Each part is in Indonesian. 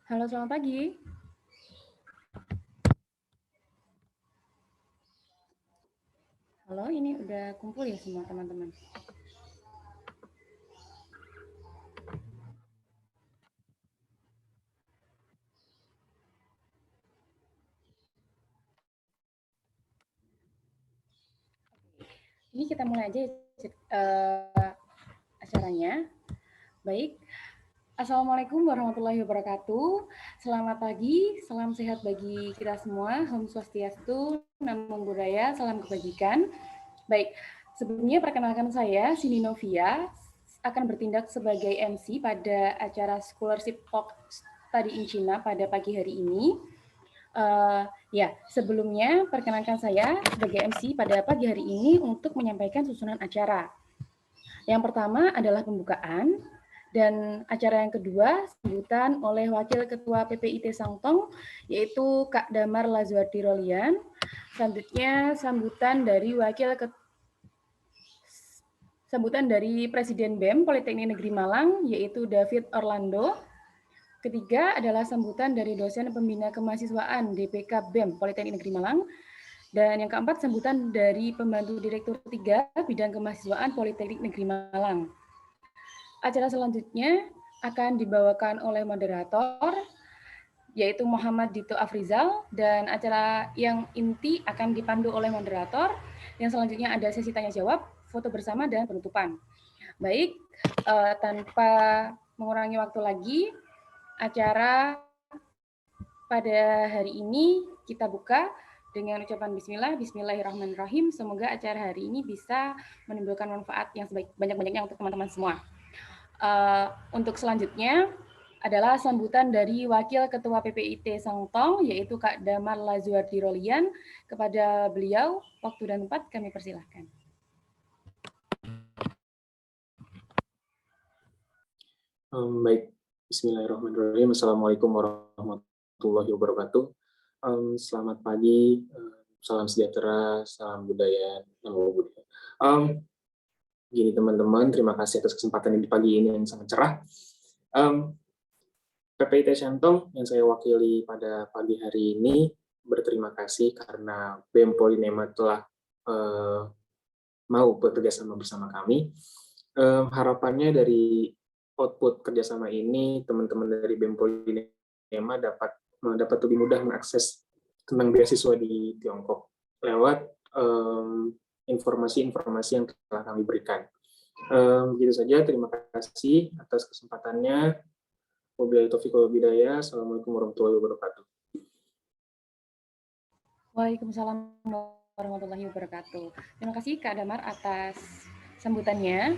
Halo, selamat pagi. Halo, ini udah kumpul ya semua teman-teman? Ini kita mulai aja acaranya. Baik, Assalamualaikum warahmatullahi wabarakatuh. Selamat pagi, salam sehat bagi kita semua. Om Swastiastu, Namo Buddhaya, salam kebajikan. Baik, sebelumnya perkenalkan saya, Cindy Novia, akan bertindak sebagai MC pada acara Scholarship Talk Study in China pada pagi hari ini. Ya, sebelumnya perkenalkan saya sebagai MC pada pagi hari ini untuk menyampaikan susunan acara. Yang pertama adalah pembukaan, dan acara yang kedua sambutan oleh Wakil Ketua PPIT Sangtong, yaitu Kak Damar Lazuardi Rolian. Selanjutnya sambutan dari Presiden BEM Politeknik Negeri Malang, yaitu David Orlando. Ketiga adalah sambutan dari dosen pembina kemahasiswaan DPK BEM Politeknik Negeri Malang. Dan yang keempat, sambutan dari pembantu direktur 3 bidang kemahasiswaan Politeknik Negeri Malang. Acara selanjutnya akan dibawakan oleh moderator, yaitu Muhammad Dito Afrizal, dan acara yang inti akan dipandu oleh moderator. Yang selanjutnya ada sesi tanya-jawab, foto bersama, dan penutupan. Baik, tanpa mengurangi waktu lagi, acara pada hari ini kita buka dengan ucapan Bismillahirrahmanirrahim. Semoga acara hari ini bisa menimbulkan manfaat yang sebanyak-banyaknya untuk teman-teman semua. Untuk selanjutnya adalah sambutan dari Wakil Ketua PPIT Sangtong, yaitu Kak Damar Lazuardi Rolian. Kepada beliau, waktu dan tempat kami persilahkan. Baik, Bismillahirrahmanirrahim. Assalamualaikum warahmatullahi wabarakatuh. Selamat pagi, salam sejahtera, salam budaya, namo buddhaya. Gini teman-teman, terima kasih atas kesempatan di pagi ini yang sangat cerah. PPIT Sangtong yang saya wakili pada pagi hari ini berterima kasih karena BEM Polinema telah mau bekerja sama bersama kami. Harapannya dari output kerjasama ini, teman-teman dari BEM Polinema dapat lebih mudah mengakses tentang beasiswa di Tiongkok lewat informasi-informasi yang telah kami berikan. Begitu saja, terima kasih atas kesempatannya. Wabillahi taufiq wal hidayah. Assalamualaikum warahmatullahi wabarakatuh. Waalaikumsalam warahmatullahi wabarakatuh. Terima kasih Kak Damar atas sambutannya.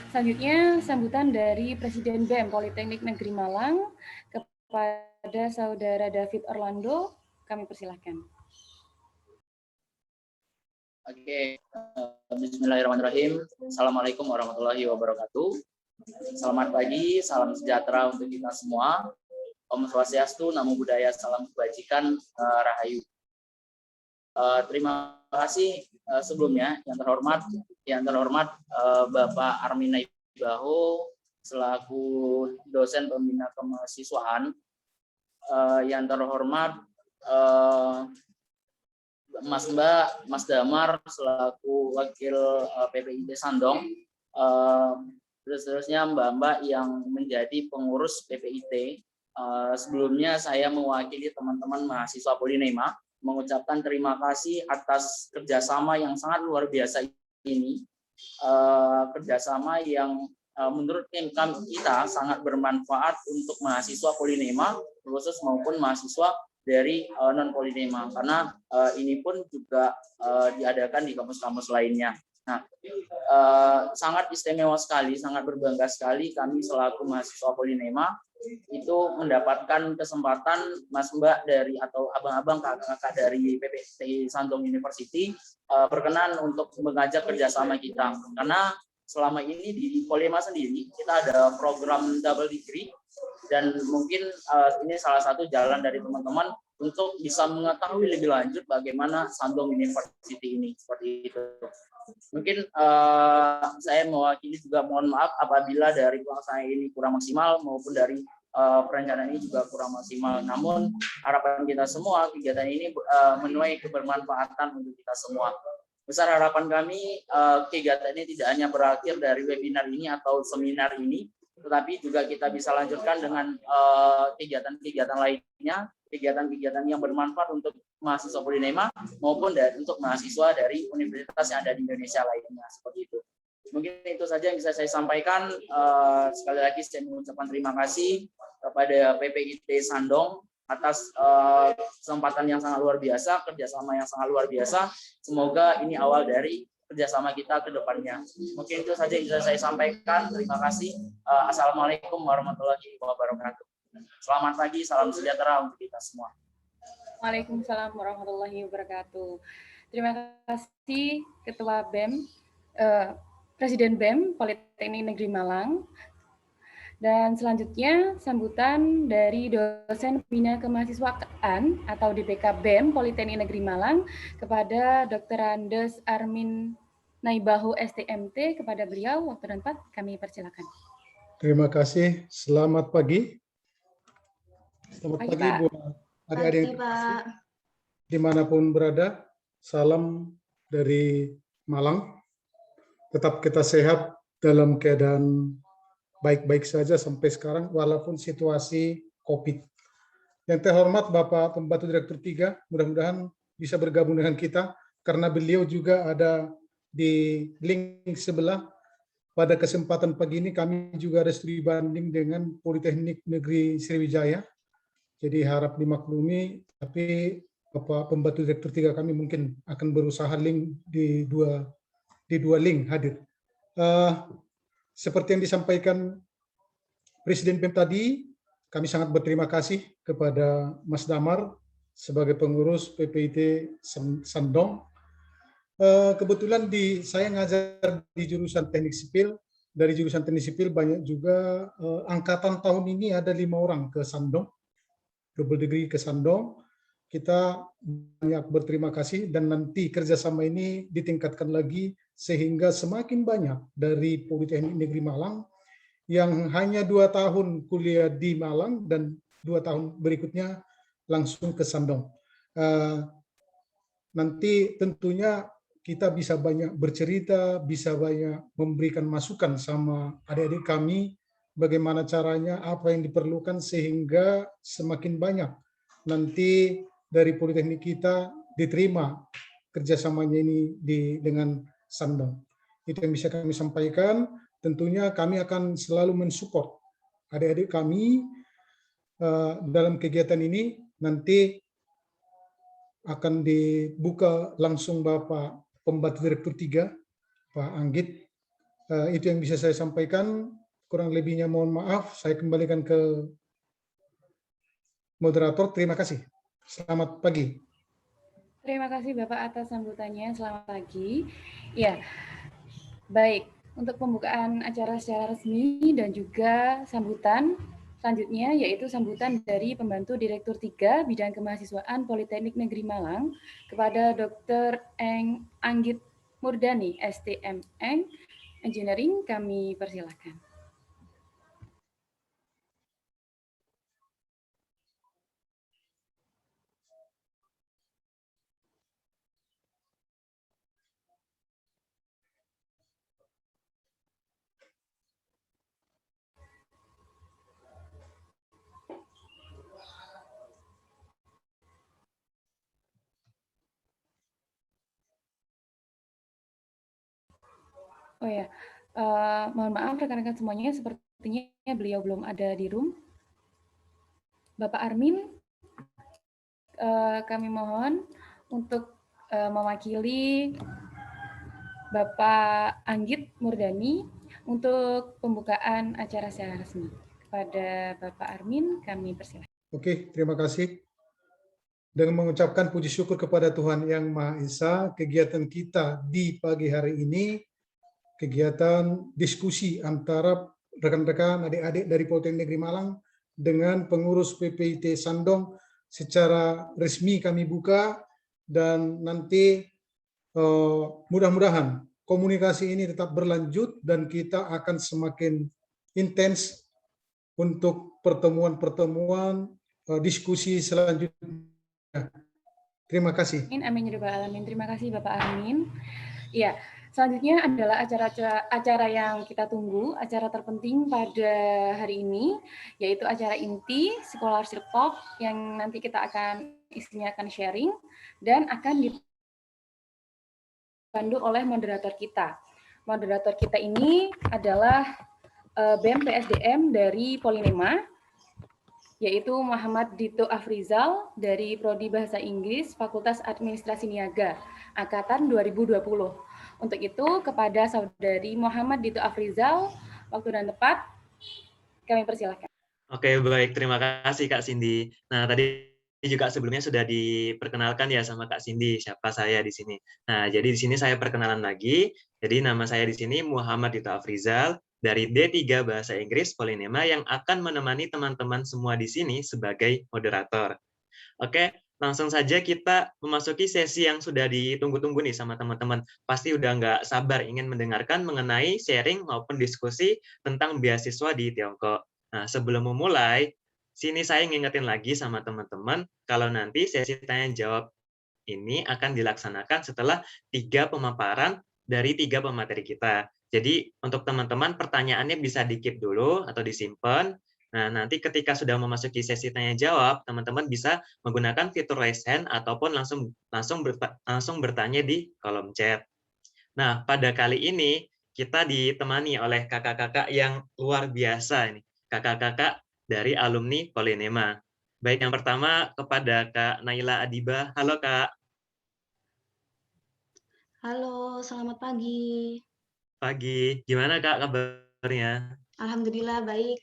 Selanjutnya, sambutan dari Presiden BEM Politeknik Negeri Malang kepada Saudara David Orlando, kami persilahkan. Oke, Bismillahirrahmanirrahim. Assalamualaikum warahmatullahi wabarakatuh. Selamat pagi, salam sejahtera untuk kita semua. Om Swastiastu, Namo Buddhaya, salam kebajikan, Rahayu. Terima kasih sebelumnya yang terhormat Bapak Armin Naibaho selaku dosen pembina kemahasiswaan, yang terhormat Mas Damar selaku wakil PPIT Sandong, terusnya Mbak yang menjadi pengurus PPIT. Sebelumnya saya mewakili teman-teman mahasiswa Polinema mengucapkan terima kasih atas kerjasama yang sangat luar biasa ini, kerjasama yang menurut tim kita sangat bermanfaat untuk mahasiswa Polinema khusus maupun mahasiswa dari non Polinema, karena ini pun juga diadakan di kampus-kampus lainnya. Nah, sangat istimewa sekali, sangat berbangga sekali kami selaku mahasiswa Polinema itu mendapatkan kesempatan Mas Mbak dari atau abang-abang kakak-kakak dari PPIT Sangtong University berkenan untuk mengajak kerjasama kita, karena selama ini di Polema sendiri kita ada program double degree, dan mungkin ini salah satu jalan dari teman-teman untuk bisa mengetahui lebih lanjut bagaimana Sangtong University ini, seperti itu. Mungkin saya mewakili juga mohon maaf apabila dari ruang saya ini kurang maksimal maupun dari perencanaan ini juga kurang maksimal. Namun harapan kita semua kegiatan ini menuai kebermanfaatan untuk kita semua. Besar harapan kami kegiatan ini tidak hanya berakhir dari webinar ini atau seminar ini, tetapi juga kita bisa lanjutkan dengan kegiatan-kegiatan lainnya, kegiatan-kegiatan yang bermanfaat untuk mahasiswa Polinema maupun untuk mahasiswa dari universitas yang ada di Indonesia lainnya, seperti itu. Mungkin itu saja yang bisa saya sampaikan. Sekali lagi saya mengucapkan terima kasih kepada PPIT Sandong atas kesempatan yang sangat luar biasa, kerjasama yang sangat luar biasa. Semoga ini awal dari kerjasama kita ke depannya. Mungkin itu saja yang bisa saya sampaikan. Terima kasih. Assalamualaikum warahmatullahi wabarakatuh. Selamat pagi, salam sejahtera untuk kita semua. Waalaikumsalam warahmatullahi wabarakatuh. Terima kasih Ketua BEM, Presiden BEM Politeknik Negeri Malang. Dan selanjutnya sambutan dari dosen pembina kemahasiswaan atau DPK BEM Politeknik Negeri Malang kepada Dr. Andes Armin Naibahu STMT. Kepada beliau waktu dan tempat kami persilakan. Terima kasih. Selamat pagi. Selamat pagi buat adik-adik yang dimanapun berada. Salam dari Malang. Tetap kita sehat dalam keadaan baik-baik saja sampai sekarang walaupun situasi COVID. Yang terhormat Bapak Pembantu Direktur 3, mudah-mudahan bisa bergabung dengan kita karena beliau juga ada di link sebelah. Pada kesempatan pagi ini kami juga ada studi banding dengan Politeknik Negeri Sriwijaya. Jadi harap dimaklumi, tapi Bapak Pembantu Direktur 3 kami mungkin akan berusaha link di dua link hadir. Seperti yang disampaikan Presiden BEM tadi, kami sangat berterima kasih kepada Mas Damar sebagai pengurus PPIT Sandong. Kebetulan saya ngajar di jurusan teknik sipil. Dari jurusan teknik sipil banyak juga angkatan tahun ini ada 5 orang ke Sandong, double degree ke Sandong. Kita banyak berterima kasih dan nanti kerjasama ini ditingkatkan lagi sehingga semakin banyak dari Politeknik Negeri Malang yang hanya 2 tahun kuliah di Malang dan 2 tahun berikutnya langsung ke Sandong. Nanti tentunya kita bisa banyak bercerita, bisa banyak memberikan masukan sama adik-adik kami, bagaimana caranya, apa yang diperlukan sehingga semakin banyak nanti dari Politeknik kita diterima kerjasamanya ini dengan Sandong. Itu yang bisa kami sampaikan. Tentunya kami akan selalu mensupport adik-adik kami dalam kegiatan ini. Nanti akan dibuka langsung Bapak Pembantu Direktur 3, Pak Anggit. Itu yang bisa saya sampaikan. Kurang lebihnya mohon maaf. Saya kembalikan ke moderator. Terima kasih. Selamat pagi. Terima kasih Bapak atas sambutannya. Selamat pagi. Ya, baik. Untuk pembukaan acara secara resmi dan juga sambutan selanjutnya yaitu sambutan dari Pembantu Direktur 3 Bidang Kemahasiswaan Politeknik Negeri Malang kepada Dr. Anggit Murdani, STM Engineering, kami persilakan. Oh ya, mohon maaf rekan-rekan semuanya, sepertinya beliau belum ada di room. Bapak Armin, kami mohon untuk mewakili Bapak Anggit Murdani untuk pembukaan acara secara resmi. Kepada Bapak Armin, kami persilakan. Oke, terima kasih. Dengan mengucapkan puji syukur kepada Tuhan Yang Maha Esa, kegiatan kita di pagi hari ini kegiatan diskusi antara rekan-rekan adik-adik dari Politeknik Negeri Malang dengan pengurus PPIT Sandong secara resmi kami buka, dan nanti mudah-mudahan komunikasi ini tetap berlanjut dan kita akan semakin intens untuk pertemuan-pertemuan diskusi selanjutnya. Terima kasih. Amin, amin ya rabbal alamin. Terima kasih Bapak Amin. Ya, selanjutnya adalah acara yang kita tunggu, acara terpenting pada hari ini, yaitu acara inti Scholarship Talk yang nanti kita isinya akan sharing dan akan dipandu oleh moderator kita. Moderator kita ini adalah BEM PSDM dari Polinema, yaitu Muhammad Dito Afrizal dari Prodi Bahasa Inggris Fakultas Administrasi Niaga, Angkatan 2020. Untuk itu, kepada Saudari Muhammad Dito Afrizal, waktu dan tempat, kami persilakan. Oke, baik. Terima kasih, Kak Cindy. Nah, tadi juga sebelumnya sudah diperkenalkan ya sama Kak Cindy, siapa saya di sini. Nah, jadi di sini saya perkenalan lagi. Jadi nama saya di sini Muhammad Dito Afrizal, dari D3 Bahasa Inggris Polinema yang akan menemani teman-teman semua di sini sebagai moderator. Oke, langsung saja kita memasuki sesi yang sudah ditunggu-tunggu nih sama teman-teman. Pasti udah nggak sabar ingin mendengarkan mengenai sharing maupun diskusi tentang beasiswa di Tiongkok. Nah, sebelum memulai, sini saya ngingetin lagi sama teman-teman, kalau nanti sesi tanya-jawab ini akan dilaksanakan setelah 3 pemaparan dari 3 pemateri kita. Jadi untuk teman-teman pertanyaannya bisa di-keep dulu atau disimpan. Nah, nanti ketika sudah memasuki sesi tanya jawab, teman-teman bisa menggunakan fitur raise hand ataupun langsung bertanya di kolom chat. Nah, pada kali ini kita ditemani oleh kakak-kakak yang luar biasa ini. Kakak-kakak dari alumni Polinema. Baik, yang pertama kepada Kak Naila Adiba. Halo, Kak. Halo, selamat pagi. Pagi. Gimana, Kak, kabarnya? Alhamdulillah baik.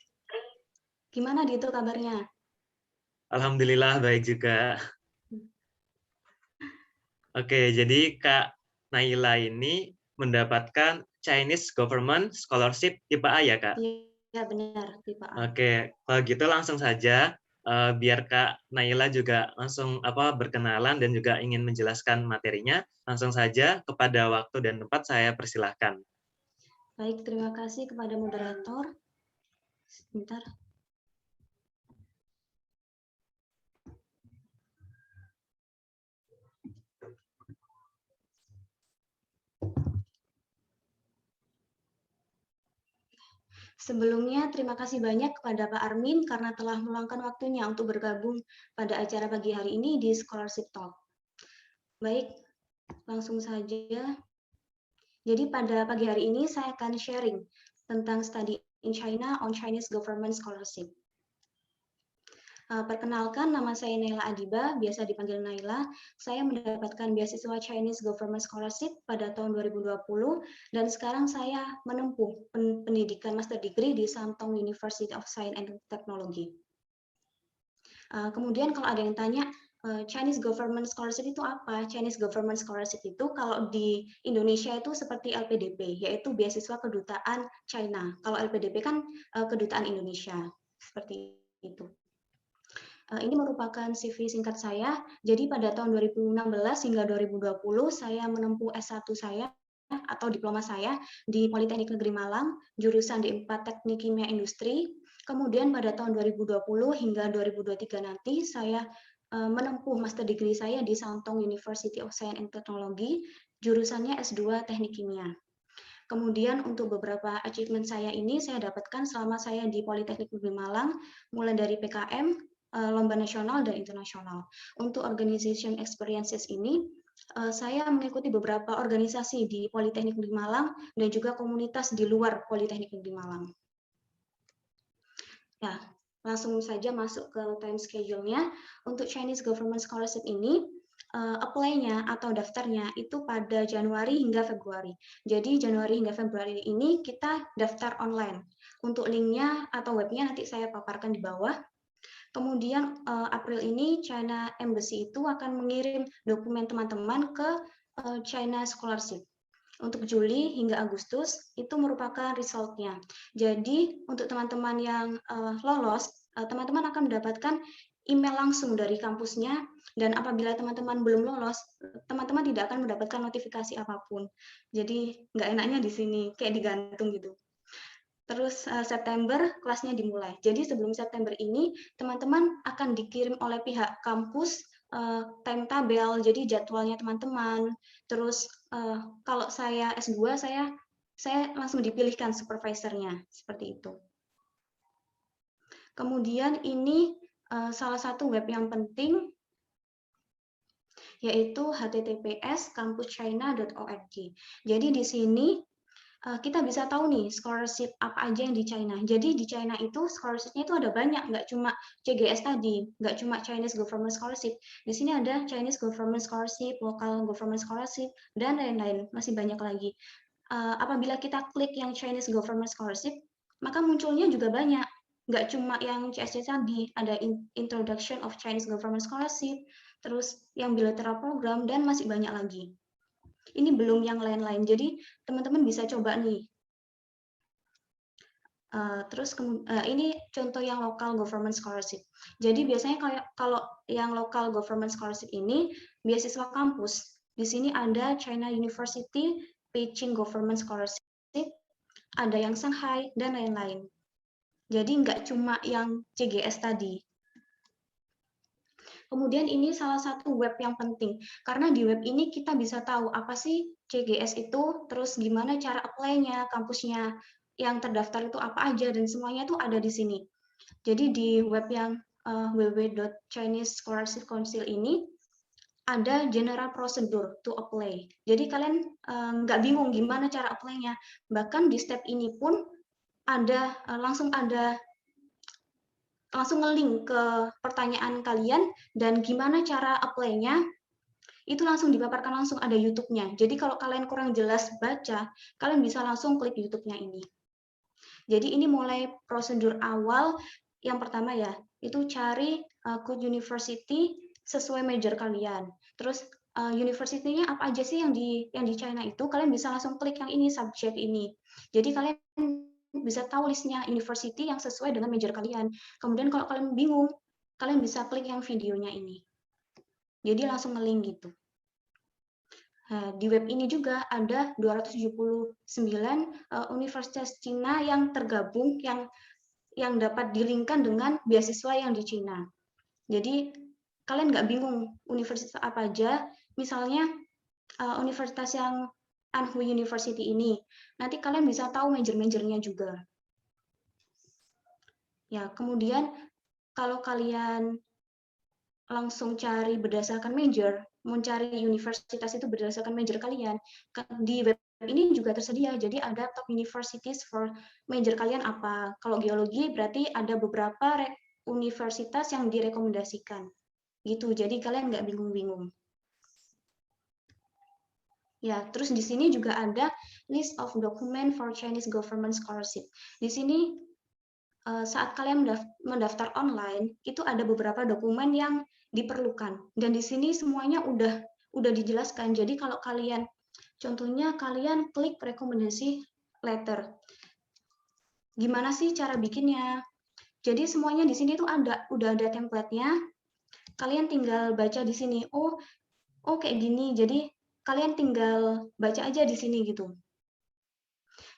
Gimana Dito kabarnya? Alhamdulillah baik juga. Oke, jadi Kak Naila ini mendapatkan Chinese Government Scholarship tipe A ya, Kak? Iya, benar, tipe A. Oke, kalau gitu langsung saja biar Kak Naila juga langsung berkenalan dan juga ingin menjelaskan materinya, langsung saja kepada waktu dan tempat saya persilahkan. Baik, terima kasih kepada moderator. Sebentar. Sebelumnya, terima kasih banyak kepada Pak Armin karena telah meluangkan waktunya untuk bergabung pada acara pagi hari ini di Scholarship Talk. Baik, langsung saja. Jadi pada pagi hari ini saya akan sharing tentang study in China on Chinese Government Scholarship. Perkenalkan, nama saya Naila Adiba, biasa dipanggil Naila. Saya mendapatkan beasiswa Chinese Government Scholarship pada tahun 2020, dan sekarang saya menempuh pendidikan master degree di Shandong University of Science and Technology. Kemudian kalau ada yang tanya, Chinese Government Scholarship itu apa? Chinese Government Scholarship itu kalau di Indonesia itu seperti LPDP, yaitu beasiswa kedutaan China. Kalau LPDP kan kedutaan Indonesia, seperti itu. Ini merupakan CV singkat saya. Jadi pada tahun 2016 hingga 2020 saya menempuh S1 saya atau diploma saya di Politeknik Negeri Malang, jurusan D4 Teknik Kimia Industri. Kemudian pada tahun 2020 hingga 2023 nanti saya menempuh master degree saya di Shandong University of Science and Technology, jurusannya S2 Teknik Kimia. Kemudian untuk beberapa achievement saya ini saya dapatkan selama saya di Politeknik Negeri Malang, mulai dari PKM, lomba nasional dan internasional. Untuk organization experiences ini, saya mengikuti beberapa organisasi di Politeknik Negeri Malang dan juga komunitas di luar Politeknik Negeri Malang. Ya, langsung saja masuk ke time schedule-nya. Untuk Chinese Government Scholarship ini, apply-nya atau daftarnya itu pada Januari hingga Februari. Jadi Januari hingga Februari ini kita daftar online. Untuk linknya atau webnya nanti saya paparkan di bawah. Kemudian April ini China Embassy itu akan mengirim dokumen teman-teman ke China Scholarship. Untuk Juli hingga Agustus itu merupakan result-nya. Jadi untuk teman-teman yang lolos, teman-teman akan mendapatkan email langsung dari kampusnya, dan apabila teman-teman belum lolos, teman-teman tidak akan mendapatkan notifikasi apapun. Jadi nggak enaknya di sini, kayak digantung gitu. Terus September kelasnya dimulai. Jadi sebelum September ini teman-teman akan dikirim oleh pihak kampus timetable, jadi jadwalnya teman-teman. Terus kalau saya S2 saya langsung dipilihkan supervisornya seperti itu. Kemudian ini salah satu web yang penting yaitu https://campuschina.org. Jadi di sini kita bisa tahu nih scholarship apa aja yang di China. Jadi di China itu scholarship-nya itu ada banyak, nggak cuma CGS tadi, nggak cuma Chinese Government Scholarship. Di sini ada Chinese Government Scholarship, Local Government Scholarship, dan lain-lain, masih banyak lagi. Apabila kita klik yang Chinese Government Scholarship, maka munculnya juga banyak. Nggak cuma yang CSC tadi, ada Introduction of Chinese Government Scholarship, terus yang bilateral program, dan masih banyak lagi. Ini belum yang lain-lain, jadi teman-teman bisa coba nih. Terus ini contoh yang local government scholarship. Jadi biasanya kalau yang local government scholarship ini beasiswa kampus. Di sini ada China University Beijing Government Scholarship, ada yang Shanghai, dan lain-lain. Jadi nggak cuma yang CGS tadi. Kemudian ini salah satu web yang penting, karena di web ini kita bisa tahu apa sih CGS itu, terus gimana cara apply-nya, kampusnya yang terdaftar itu apa aja, dan semuanya itu ada di sini. Jadi di web yang www.Chinese Scholarship Council ini, ada general procedure to apply. Jadi kalian nggak bingung gimana cara apply-nya. Bahkan di step ini pun ada langsung nge-link ke pertanyaan kalian dan gimana cara apply-nya, itu langsung dipaparkan langsung, ada YouTube-nya. Jadi kalau kalian kurang jelas baca, kalian bisa langsung klik YouTube-nya ini. Jadi ini mulai prosedur awal, yang pertama ya, itu cari good university sesuai major kalian. Terus university-nya apa aja sih yang di China itu, kalian bisa langsung klik yang ini, subject ini. Jadi kalian bisa tahu listnya university yang sesuai dengan major kalian. Kemudian kalau kalian bingung, kalian bisa klik yang videonya ini. Jadi langsung nge-link gitu. Nah, di web ini juga ada 279 universitas Cina yang tergabung, yang dapat dilingkan dengan beasiswa yang di Cina. Jadi kalian nggak bingung universitas apa aja, misalnya universitas yang Anhui University ini, nanti kalian bisa tahu major-majornya juga. Ya, kemudian kalau kalian langsung cari berdasarkan major, mau cari universitas itu berdasarkan major kalian, di web ini juga tersedia. Jadi ada top universities for major kalian apa. Kalau geologi berarti ada beberapa universitas yang direkomendasikan. Gitu, jadi kalian nggak bingung-bingung. Ya, terus di sini juga ada list of document for Chinese government scholarship. Di sini saat kalian mendaftar online, itu ada beberapa dokumen yang diperlukan. Dan di sini semuanya udah dijelaskan. Jadi kalau kalian, contohnya kalian klik rekomendasi letter. Gimana sih cara bikinnya? Jadi semuanya di sini tuh udah ada template-nya. Kalian tinggal baca di sini. Oh kayak gini. Jadi kalian tinggal baca aja di sini gitu.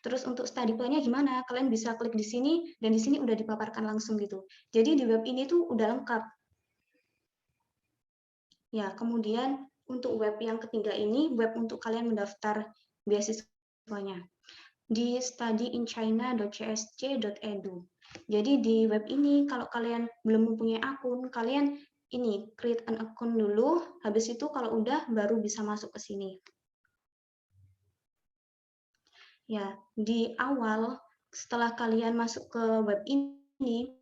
Terus untuk study plan-nya gimana? Kalian bisa klik di sini, dan di sini udah dipaparkan langsung gitu. Jadi di web ini tuh udah lengkap. Ya, kemudian untuk web yang ketiga ini, web untuk kalian mendaftar beasiswanya. Di studyinchina.csc.edu. Jadi di web ini, kalau kalian belum mempunyai akun, kalian ini create an account dulu, habis itu kalau udah baru bisa masuk ke sini. Ya, di awal setelah kalian masuk ke web ini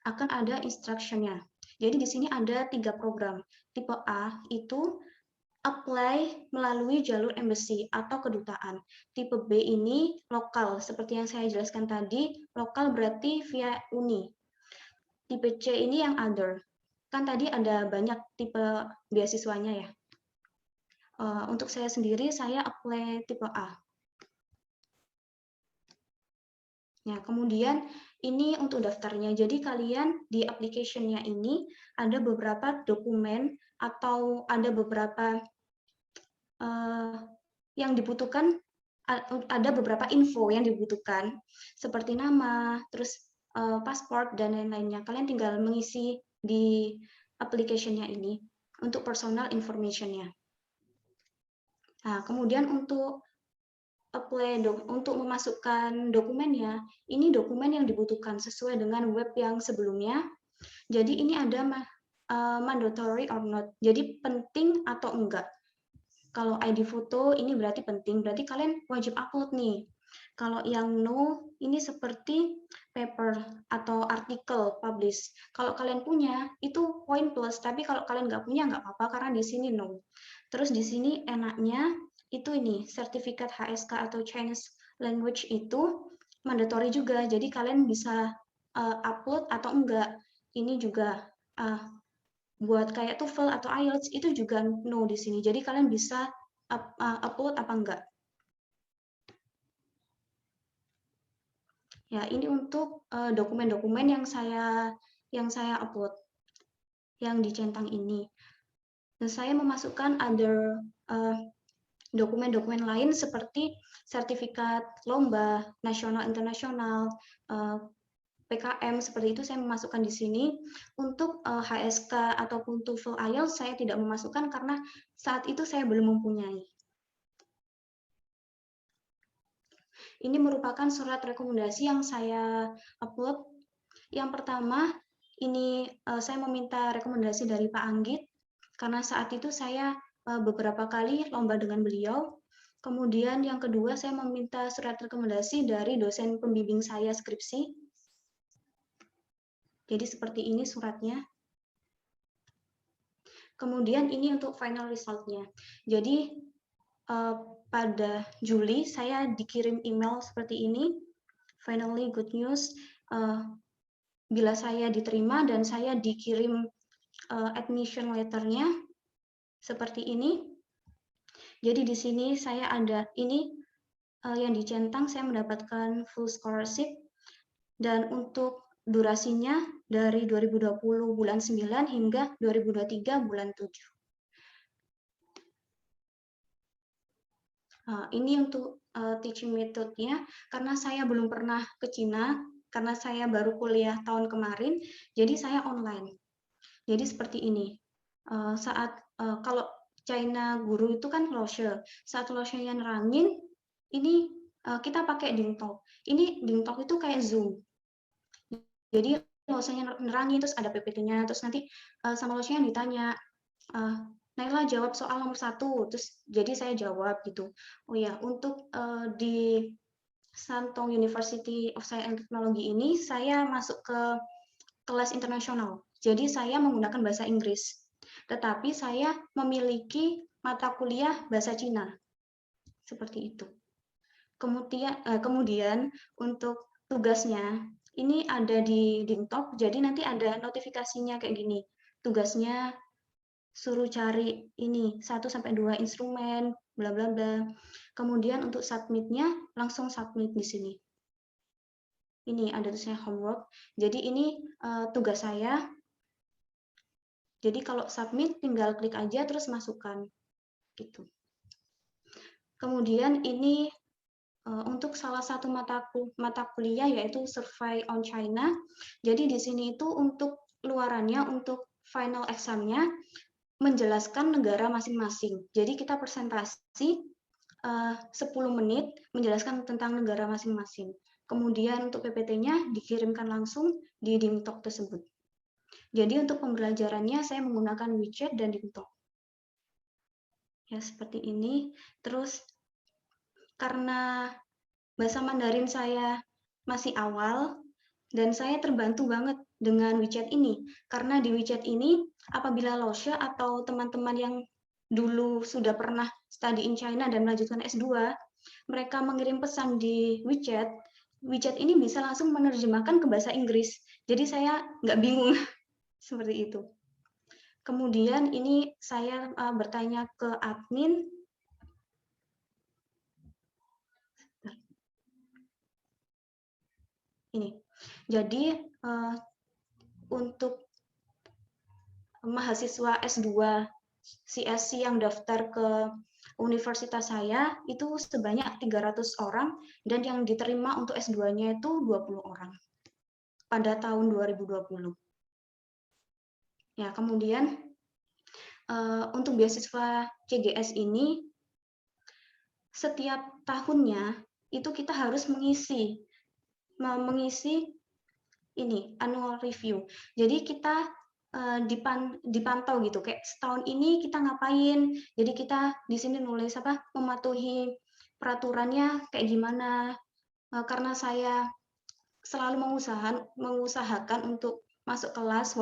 akan ada instruction-nya. Jadi di sini ada 3 program. Tipe A itu apply melalui jalur embassy atau kedutaan. Tipe B ini lokal, seperti yang saya jelaskan tadi, lokal berarti via uni. Tipe C ini yang other. Kan tadi ada banyak tipe beasiswanya ya. Untuk saya sendiri, saya apply tipe A. Ya, kemudian ini untuk daftarnya. Jadi kalian di application-nya ini ada beberapa dokumen atau ada beberapa yang dibutuhkan ada beberapa info yang dibutuhkan seperti nama, terus paspor dan lain-lainnya. Kalian tinggal mengisi di application-nya ini untuk personal information-nya. Nah, kemudian untuk untuk memasukkan dokumennya, ini dokumen yang dibutuhkan sesuai dengan web yang sebelumnya. Jadi ini ada mandatory or not. Jadi penting atau enggak. Kalau ID foto ini berarti penting, berarti kalian wajib upload nih. Kalau yang no, ini seperti paper atau artikel publish. Kalau kalian punya, itu poin plus. Tapi kalau kalian nggak punya, nggak apa-apa, karena di sini no. Terus di sini enaknya, itu ini, sertifikat HSK atau Chinese language itu mandatory juga. Jadi kalian bisa upload atau enggak. Ini juga buat kayak TOEFL atau IELTS itu juga no di sini. Jadi kalian bisa upload apa enggak. Ya, ini untuk dokumen-dokumen yang saya upload, yang dicentang ini. Dan saya memasukkan other dokumen-dokumen lain seperti sertifikat lomba nasional internasional, PKM, seperti itu saya memasukkan di sini. Untuk HSK ataupun TOEFL IELTS saya tidak memasukkan karena saat itu saya belum mempunyai. Ini merupakan surat rekomendasi yang saya upload. Yang pertama, ini saya meminta rekomendasi dari Pak Anggit, karena saat itu saya beberapa kali lomba dengan beliau. Kemudian yang kedua, saya meminta surat rekomendasi dari dosen pembimbing saya skripsi. Jadi seperti ini suratnya. Kemudian ini untuk final result-nya. Jadi pada Juli saya dikirim email seperti ini. Finally good news. Bila saya diterima dan saya dikirim admission letter-nya seperti ini. Jadi di sini saya ada ini yang dicentang, saya mendapatkan full scholarship, dan untuk durasinya dari 2020 bulan 9 hingga 2023 bulan 7. Ini untuk teaching method-nya, karena saya belum pernah ke Cina, karena saya baru kuliah tahun kemarin, jadi saya online. Jadi seperti ini. Kalau China guru itu kan Loshe. Saat Loshe-nya nerangin, ini kita pakai Dingtalk. Ini Dingtalk itu kayak Zoom. Jadi Loshe-nya nerangin, terus ada PPT-nya, terus nanti sama Loshe-nya ditanya, Naila jawab soal nomor 1, terus jadi saya jawab gitu. Oh ya, untuk di Shantung University of Science and Technology ini, saya masuk ke kelas internasional. Jadi saya menggunakan bahasa Inggris. Tetapi saya memiliki mata kuliah bahasa Cina. Seperti itu. Kemudian untuk tugasnya, ini ada di Dingtalk, jadi nanti ada notifikasinya kayak gini. Tugasnya suruh cari ini 1-2 instrumen, bla bla bla. Kemudian untuk submit-nya langsung submit di sini. Ini ada tulisannya homework. Jadi ini tugas saya. Jadi kalau submit tinggal klik aja terus masukkan gitu. Kemudian ini untuk salah satu mata kuliah yaitu Survey on China. Jadi di sini itu untuk luarannya, untuk final exam-nya menjelaskan negara masing-masing. Jadi kita presentasi 10 menit menjelaskan tentang negara masing-masing. Kemudian untuk PPT-nya dikirimkan langsung di Dingtalk tersebut. Jadi untuk pembelajarannya saya menggunakan WeChat dan Dingtalk. Ya seperti ini. Terus karena bahasa Mandarin saya masih awal dan saya terbantu banget dengan WeChat ini. Karena di WeChat ini apabila Loshe atau teman-teman yang dulu sudah pernah study in China dan melanjutkan S2, mereka mengirim pesan di WeChat, WeChat ini bisa langsung menerjemahkan ke bahasa Inggris. Jadi saya nggak bingung seperti itu. Kemudian ini saya bertanya ke admin. Ini. Jadi untuk mahasiswa S2 CSC yang daftar ke universitas saya itu sebanyak 300 orang dan yang diterima untuk S2-nya itu 20 orang pada tahun 2020. Ya, kemudian untuk beasiswa CGS ini setiap tahunnya itu kita harus mengisi ini annual review. Jadi kita dipantau gitu, kayak setahun ini kita ngapain. Jadi kita di sini nulis mematuhi peraturannya kayak gimana. Karena saya selalu mengusahakan untuk masuk kelas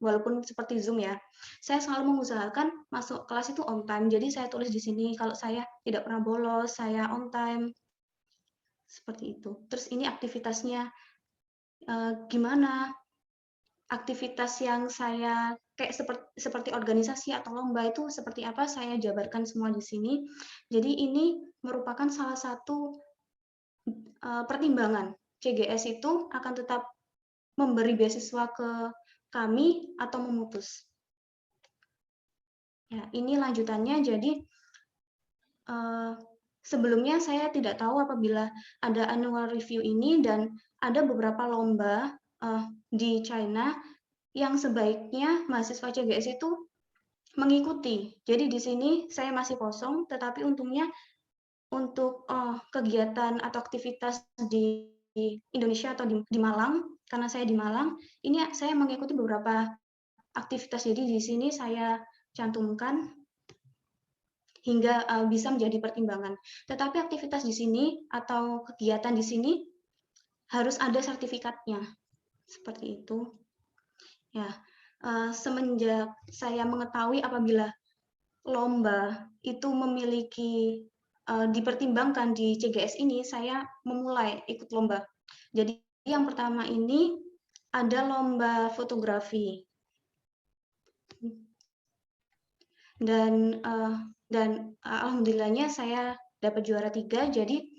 walaupun seperti Zoom ya. Saya selalu mengusahakan masuk kelas itu on time. Jadi saya tulis di sini kalau saya tidak pernah bolos, saya on time. Seperti itu. Terus ini aktivitasnya gimana? Aktivitas yang saya kayak seperti organisasi atau lomba itu seperti apa, saya jabarkan semua di sini. Jadi ini merupakan salah satu pertimbangan. CGS itu akan tetap memberi beasiswa ke kami atau memutus. Ya, ini lanjutannya. Jadi sebelumnya saya tidak tahu apabila ada annual review ini dan ada beberapa lomba di China yang sebaiknya mahasiswa CGS itu mengikuti. Jadi di sini saya masih kosong, tetapi untungnya untuk kegiatan atau aktivitas di Indonesia atau di Malang, karena saya di Malang, ini saya mengikuti beberapa aktivitas. Jadi di sini saya cantumkan hingga bisa menjadi pertimbangan. Tetapi aktivitas di sini atau kegiatan di sini harus ada sertifikatnya. Seperti itu. Ya, semenjak saya mengetahui apabila lomba itu memiliki dipertimbangkan di CGS ini, saya memulai ikut lomba. Jadi yang pertama ini ada lomba fotografi dan alhamdulillahnya saya dapat juara 3. Jadi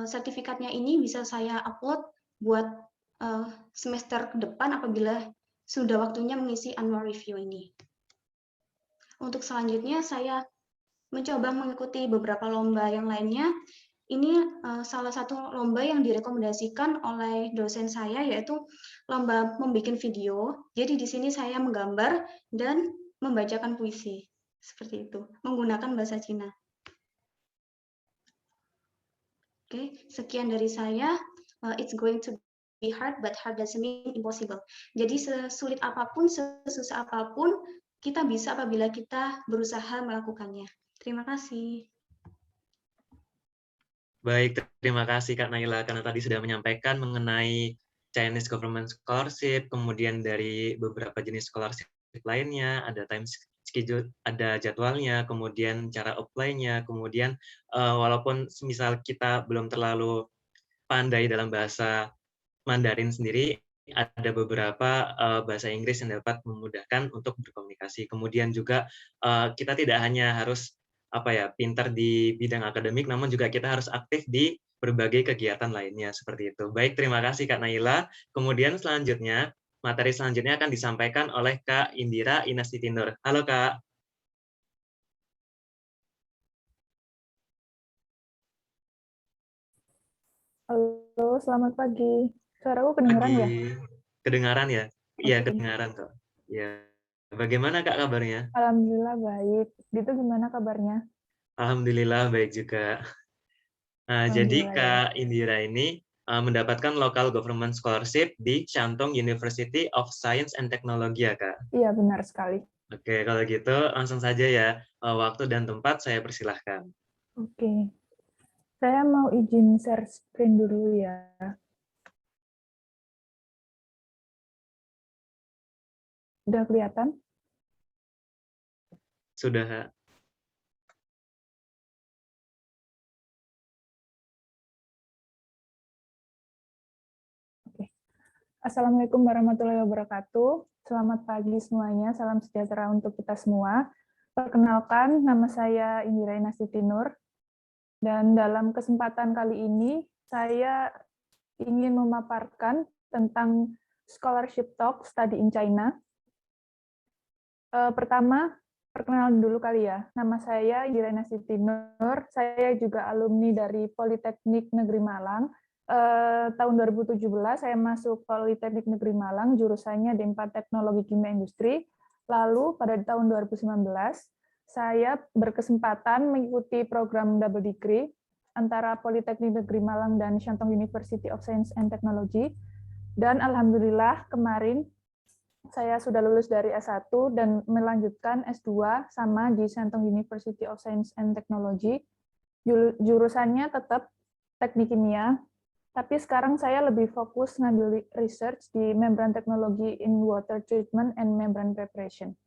sertifikatnya ini bisa saya upload buat semester ke depan apabila sudah waktunya mengisi annual review ini. Untuk selanjutnya saya mencoba mengikuti beberapa lomba yang lainnya. Ini salah satu lomba yang direkomendasikan oleh dosen saya, yaitu lomba membuat video. Jadi di sini saya menggambar dan membacakan puisi. Seperti itu, menggunakan bahasa Cina. Oke, sekian dari saya. It's going to be hard, but hard doesn't mean impossible. Jadi sesulit apapun, sesusah apapun, kita bisa apabila kita berusaha melakukannya. Terima kasih. Baik, terima kasih Kak Naila karena tadi sudah menyampaikan mengenai Chinese Government Scholarship, kemudian dari beberapa jenis scholarship lainnya, ada time schedule, ada jadwalnya, kemudian cara apply-nya, kemudian walaupun misal kita belum terlalu pandai dalam bahasa Mandarin sendiri, ada beberapa bahasa Inggris yang dapat memudahkan untuk berkomunikasi. Kemudian juga kita tidak hanya harus pintar di bidang akademik, namun juga kita harus aktif di berbagai kegiatan lainnya seperti itu. Baik, terima kasih Kak Naila. Kemudian selanjutnya, materi selanjutnya akan disampaikan oleh Kak Indira Inastitinur. Halo Kak. Halo, selamat pagi. Suaraku kedengaran ya? Kedengaran ya? Iya, Oke. kedengaran kok. Ya. Bagaimana Kak kabarnya? Alhamdulillah baik. Itu gimana kabarnya? Alhamdulillah baik juga. Nah, jadi Kak Indira ini mendapatkan Local Government Scholarship di Shandong University of Science and Technology ya Kak? Iya, benar sekali. Oke, kalau gitu langsung saja ya. Waktu dan tempat saya persilahkan. Oke. Saya mau izin share screen dulu ya. Udah kelihatan? Sudah, Kak. Oke. Assalamualaikum warahmatullahi wabarakatuh. Selamat pagi semuanya, salam sejahtera untuk kita semua. Perkenalkan, nama saya Indira Inastitinur. Dan dalam kesempatan kali ini, saya ingin memaparkan tentang Scholarship Talk Study in China. Pertama, perkenalan dulu kali ya. Nama saya Irena Siti Nur. Saya juga alumni dari Politeknik Negeri Malang. Tahun 2017 saya masuk Politeknik Negeri Malang, jurusannya D4 Teknologi Kimia Industri. Lalu pada tahun 2019 saya berkesempatan mengikuti program double degree antara Politeknik Negeri Malang dan Shantung University of Science and Technology. Dan alhamdulillah kemarin saya sudah lulus dari S1 dan melanjutkan S2 sama di Shantung University of Science and Technology. Jurusannya tetap teknik kimia, tapi sekarang saya lebih fokus ngambil research di membrane technology in water treatment and membrane preparation.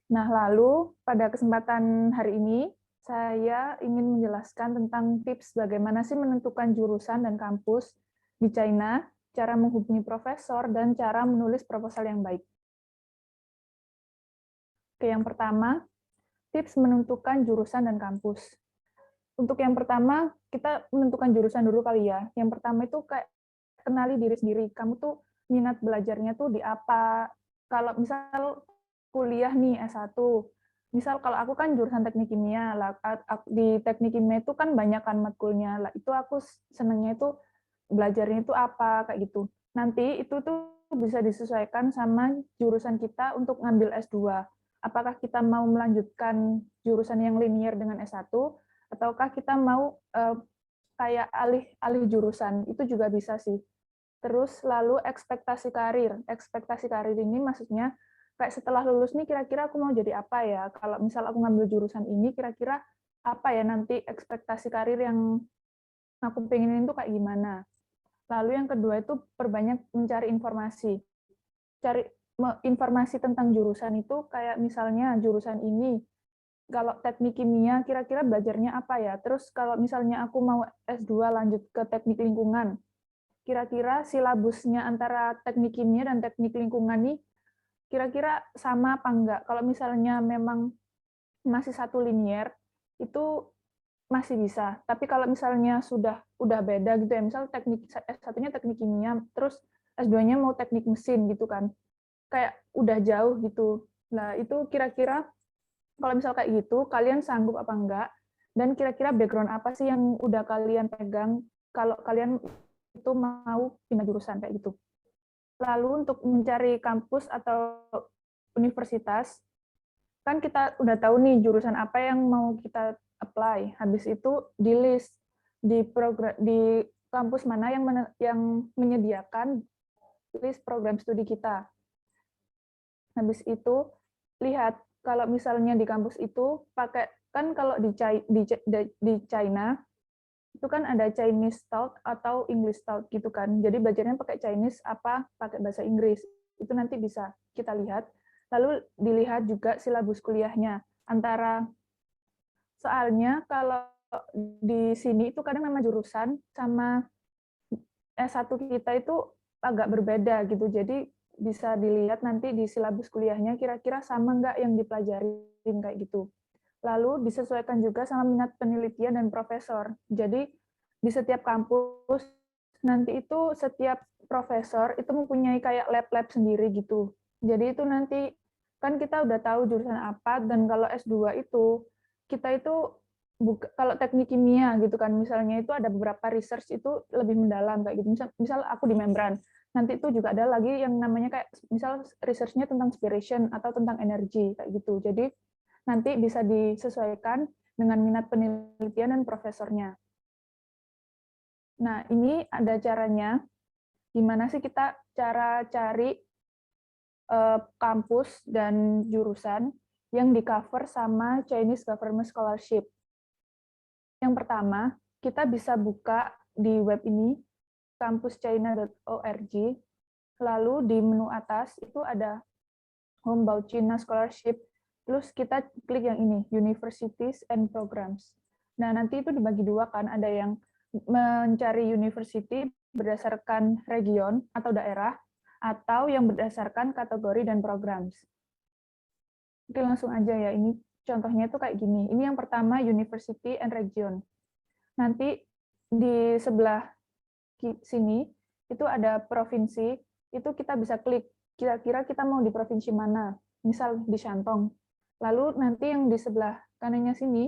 Nah, lalu pada kesempatan hari ini, saya ingin menjelaskan tentang tips bagaimana sih menentukan jurusan dan kampus di China, cara menghubungi profesor, dan cara menulis proposal yang baik. Oke, yang pertama, tips menentukan jurusan dan kampus. Untuk yang pertama, kita menentukan jurusan dulu kali ya. Yang pertama itu kayak kenali diri sendiri. Kamu tuh minat belajarnya tuh di apa. Kalau misal kuliah nih S1, misal kalau aku kan jurusan teknik kimia, di teknik kimia itu kan banyak kan matkulnya, itu aku senangnya itu belajarnya itu apa, kayak gitu. Nanti itu tuh bisa disesuaikan sama jurusan kita untuk ngambil S2. Apakah kita mau melanjutkan jurusan yang linear dengan S1, ataukah kita mau kayak alih jurusan, itu juga bisa sih. Terus lalu ekspektasi karir. Ekspektasi karir ini maksudnya kayak setelah lulus nih kira-kira aku mau jadi apa ya? Kalau misal aku ngambil jurusan ini, kira-kira apa ya nanti ekspektasi karir yang aku pengenin itu kayak gimana? Lalu yang kedua itu perbanyak mencari informasi. Cari informasi tentang jurusan itu kayak misalnya jurusan ini, kalau teknik kimia kira-kira belajarnya apa ya? Terus kalau misalnya aku mau S2 lanjut ke teknik lingkungan, kira-kira silabusnya antara teknik kimia dan teknik lingkungan nih kira-kira sama apa enggak? Kalau misalnya memang masih satu linear, itu masih bisa. Tapi kalau misalnya udah beda gitu ya, misal teknik S1-nya teknik kimia, terus S2-nya mau teknik mesin gitu kan, kayak udah jauh gitu. Nah, itu kira-kira kalau misal kayak gitu, kalian sanggup apa enggak? Dan kira-kira background apa sih yang udah kalian pegang kalau kalian itu mau pindah jurusan kayak gitu. Lalu untuk mencari kampus atau universitas, kan kita udah tahu nih jurusan apa yang mau kita apply. Habis itu di list di kampus mana yang menyediakan list program studi kita. Habis itu lihat kalau misalnya di kampus itu pakai, kan kalau di China itu kan ada Chinese Talk atau English Talk gitu kan. Jadi belajarnya pakai Chinese apa pakai bahasa Inggris. Itu nanti bisa kita lihat. Lalu dilihat juga silabus kuliahnya. Soalnya kalau di sini itu kadang nama jurusan sama S1 kita itu agak berbeda gitu. Jadi bisa dilihat nanti di silabus kuliahnya kira-kira sama nggak yang dipelajarin kayak gitu. Lalu disesuaikan juga sama minat penelitian dan profesor. Jadi di setiap kampus nanti itu setiap profesor itu mempunyai kayak lab-lab sendiri gitu. Jadi itu nanti kan kita udah tahu jurusan apa, dan kalau S2 itu kita itu kalau teknik kimia gitu kan, misalnya itu ada beberapa research itu lebih mendalam kayak gitu. Misal aku di membran, nanti itu juga ada lagi yang namanya kayak misal research-nya tentang spiration atau tentang energi kayak gitu. Jadi nanti bisa disesuaikan dengan minat penelitian dan profesornya. Nah, ini ada caranya. Gimana sih kita cara cari kampus dan jurusan yang di-cover sama Chinese Government Scholarship. Yang pertama, kita bisa buka di web ini, campuschina.org, lalu di menu atas itu ada Homebound China Scholarship. Terus kita klik yang ini, Universities and Programs. Nah, nanti itu dibagi dua kan, ada yang mencari university berdasarkan region atau daerah, atau yang berdasarkan kategori dan programs. Oke, langsung aja ya, ini contohnya itu kayak gini. Ini yang pertama, University and Region. Nanti di sebelah sini, itu ada provinsi, itu kita bisa klik kira-kira kita mau di provinsi mana, misal di Shandong. Lalu nanti yang di sebelah kanannya sini,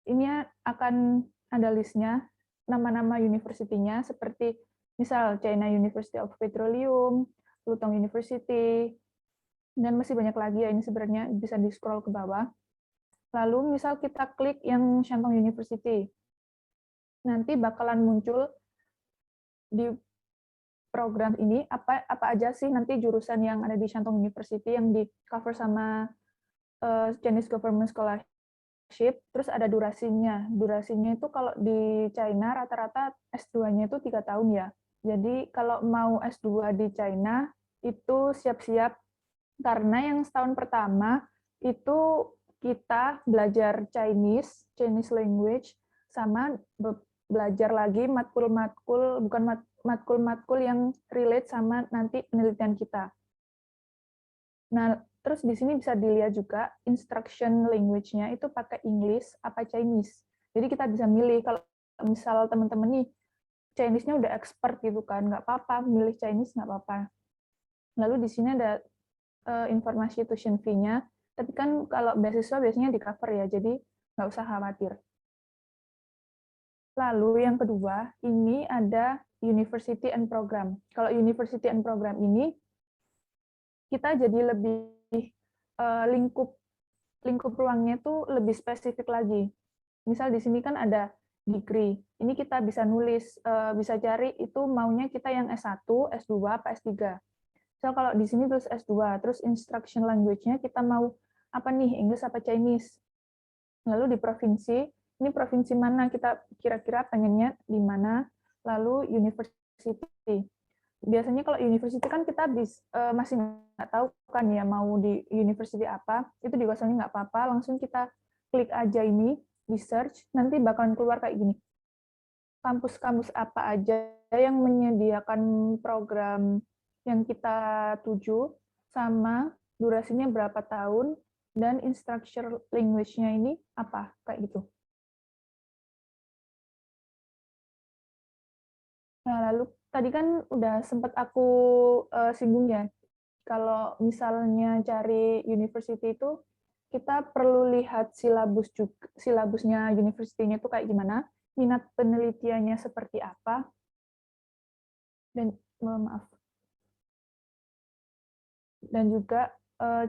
ini akan ada listnya, nama-nama university-nya, seperti misal China University of Petroleum, Lutong University, dan masih banyak lagi ya, ini sebenarnya bisa di-scroll ke bawah. Lalu misal kita klik yang Shandong University, nanti bakalan muncul di program ini apa aja sih nanti jurusan yang ada di Shandong University yang di cover sama Chinese Government Scholarship, terus ada durasinya. Durasinya itu kalau di China rata-rata S2-nya itu 3 tahun ya. Jadi kalau mau S2 di China itu siap-siap, karena yang setahun pertama itu kita belajar Chinese language, sama belajar lagi matkul-matkul, bukan matkul-matkul yang relate sama nanti penelitian kita. Nah, terus di sini bisa dilihat juga instruction language-nya itu pakai English apa Chinese. Jadi kita bisa milih, kalau misal teman-teman nih Chinese-nya udah expert gitu kan, nggak apa-apa, milih Chinese nggak apa-apa. Lalu di sini ada informasi tuition fee-nya, tapi kan kalau beasiswa biasanya di cover ya, jadi nggak usah khawatir. Lalu yang kedua, ini ada University and Program. Kalau University and Program ini, kita jadi lebih lingkup ruangnya itu lebih spesifik lagi. Misal di sini kan ada degree. Ini kita bisa nulis, bisa cari itu maunya kita yang S1, S2, apa S3. So kalau di sini terus S2, terus instruction language-nya kita mau apa nih, English apa Chinese. Lalu di provinsi, ini provinsi mana kita kira-kira pengennya di mana, lalu university. Biasanya kalau university kan kita masih nggak tahu kan ya mau di university apa, itu juga soalnya nggak apa-apa, langsung kita klik aja ini, di search, nanti bakalan keluar kayak gini. Kampus-kampus apa aja yang menyediakan program yang kita tuju, sama durasinya berapa tahun, dan instruction language-nya ini apa, kayak gitu. Nah, lalu tadi kan udah sempat aku singgung ya, kalau misalnya cari university itu, kita perlu lihat silabusnya university-nya itu kayak gimana, minat penelitiannya seperti apa, dan dan juga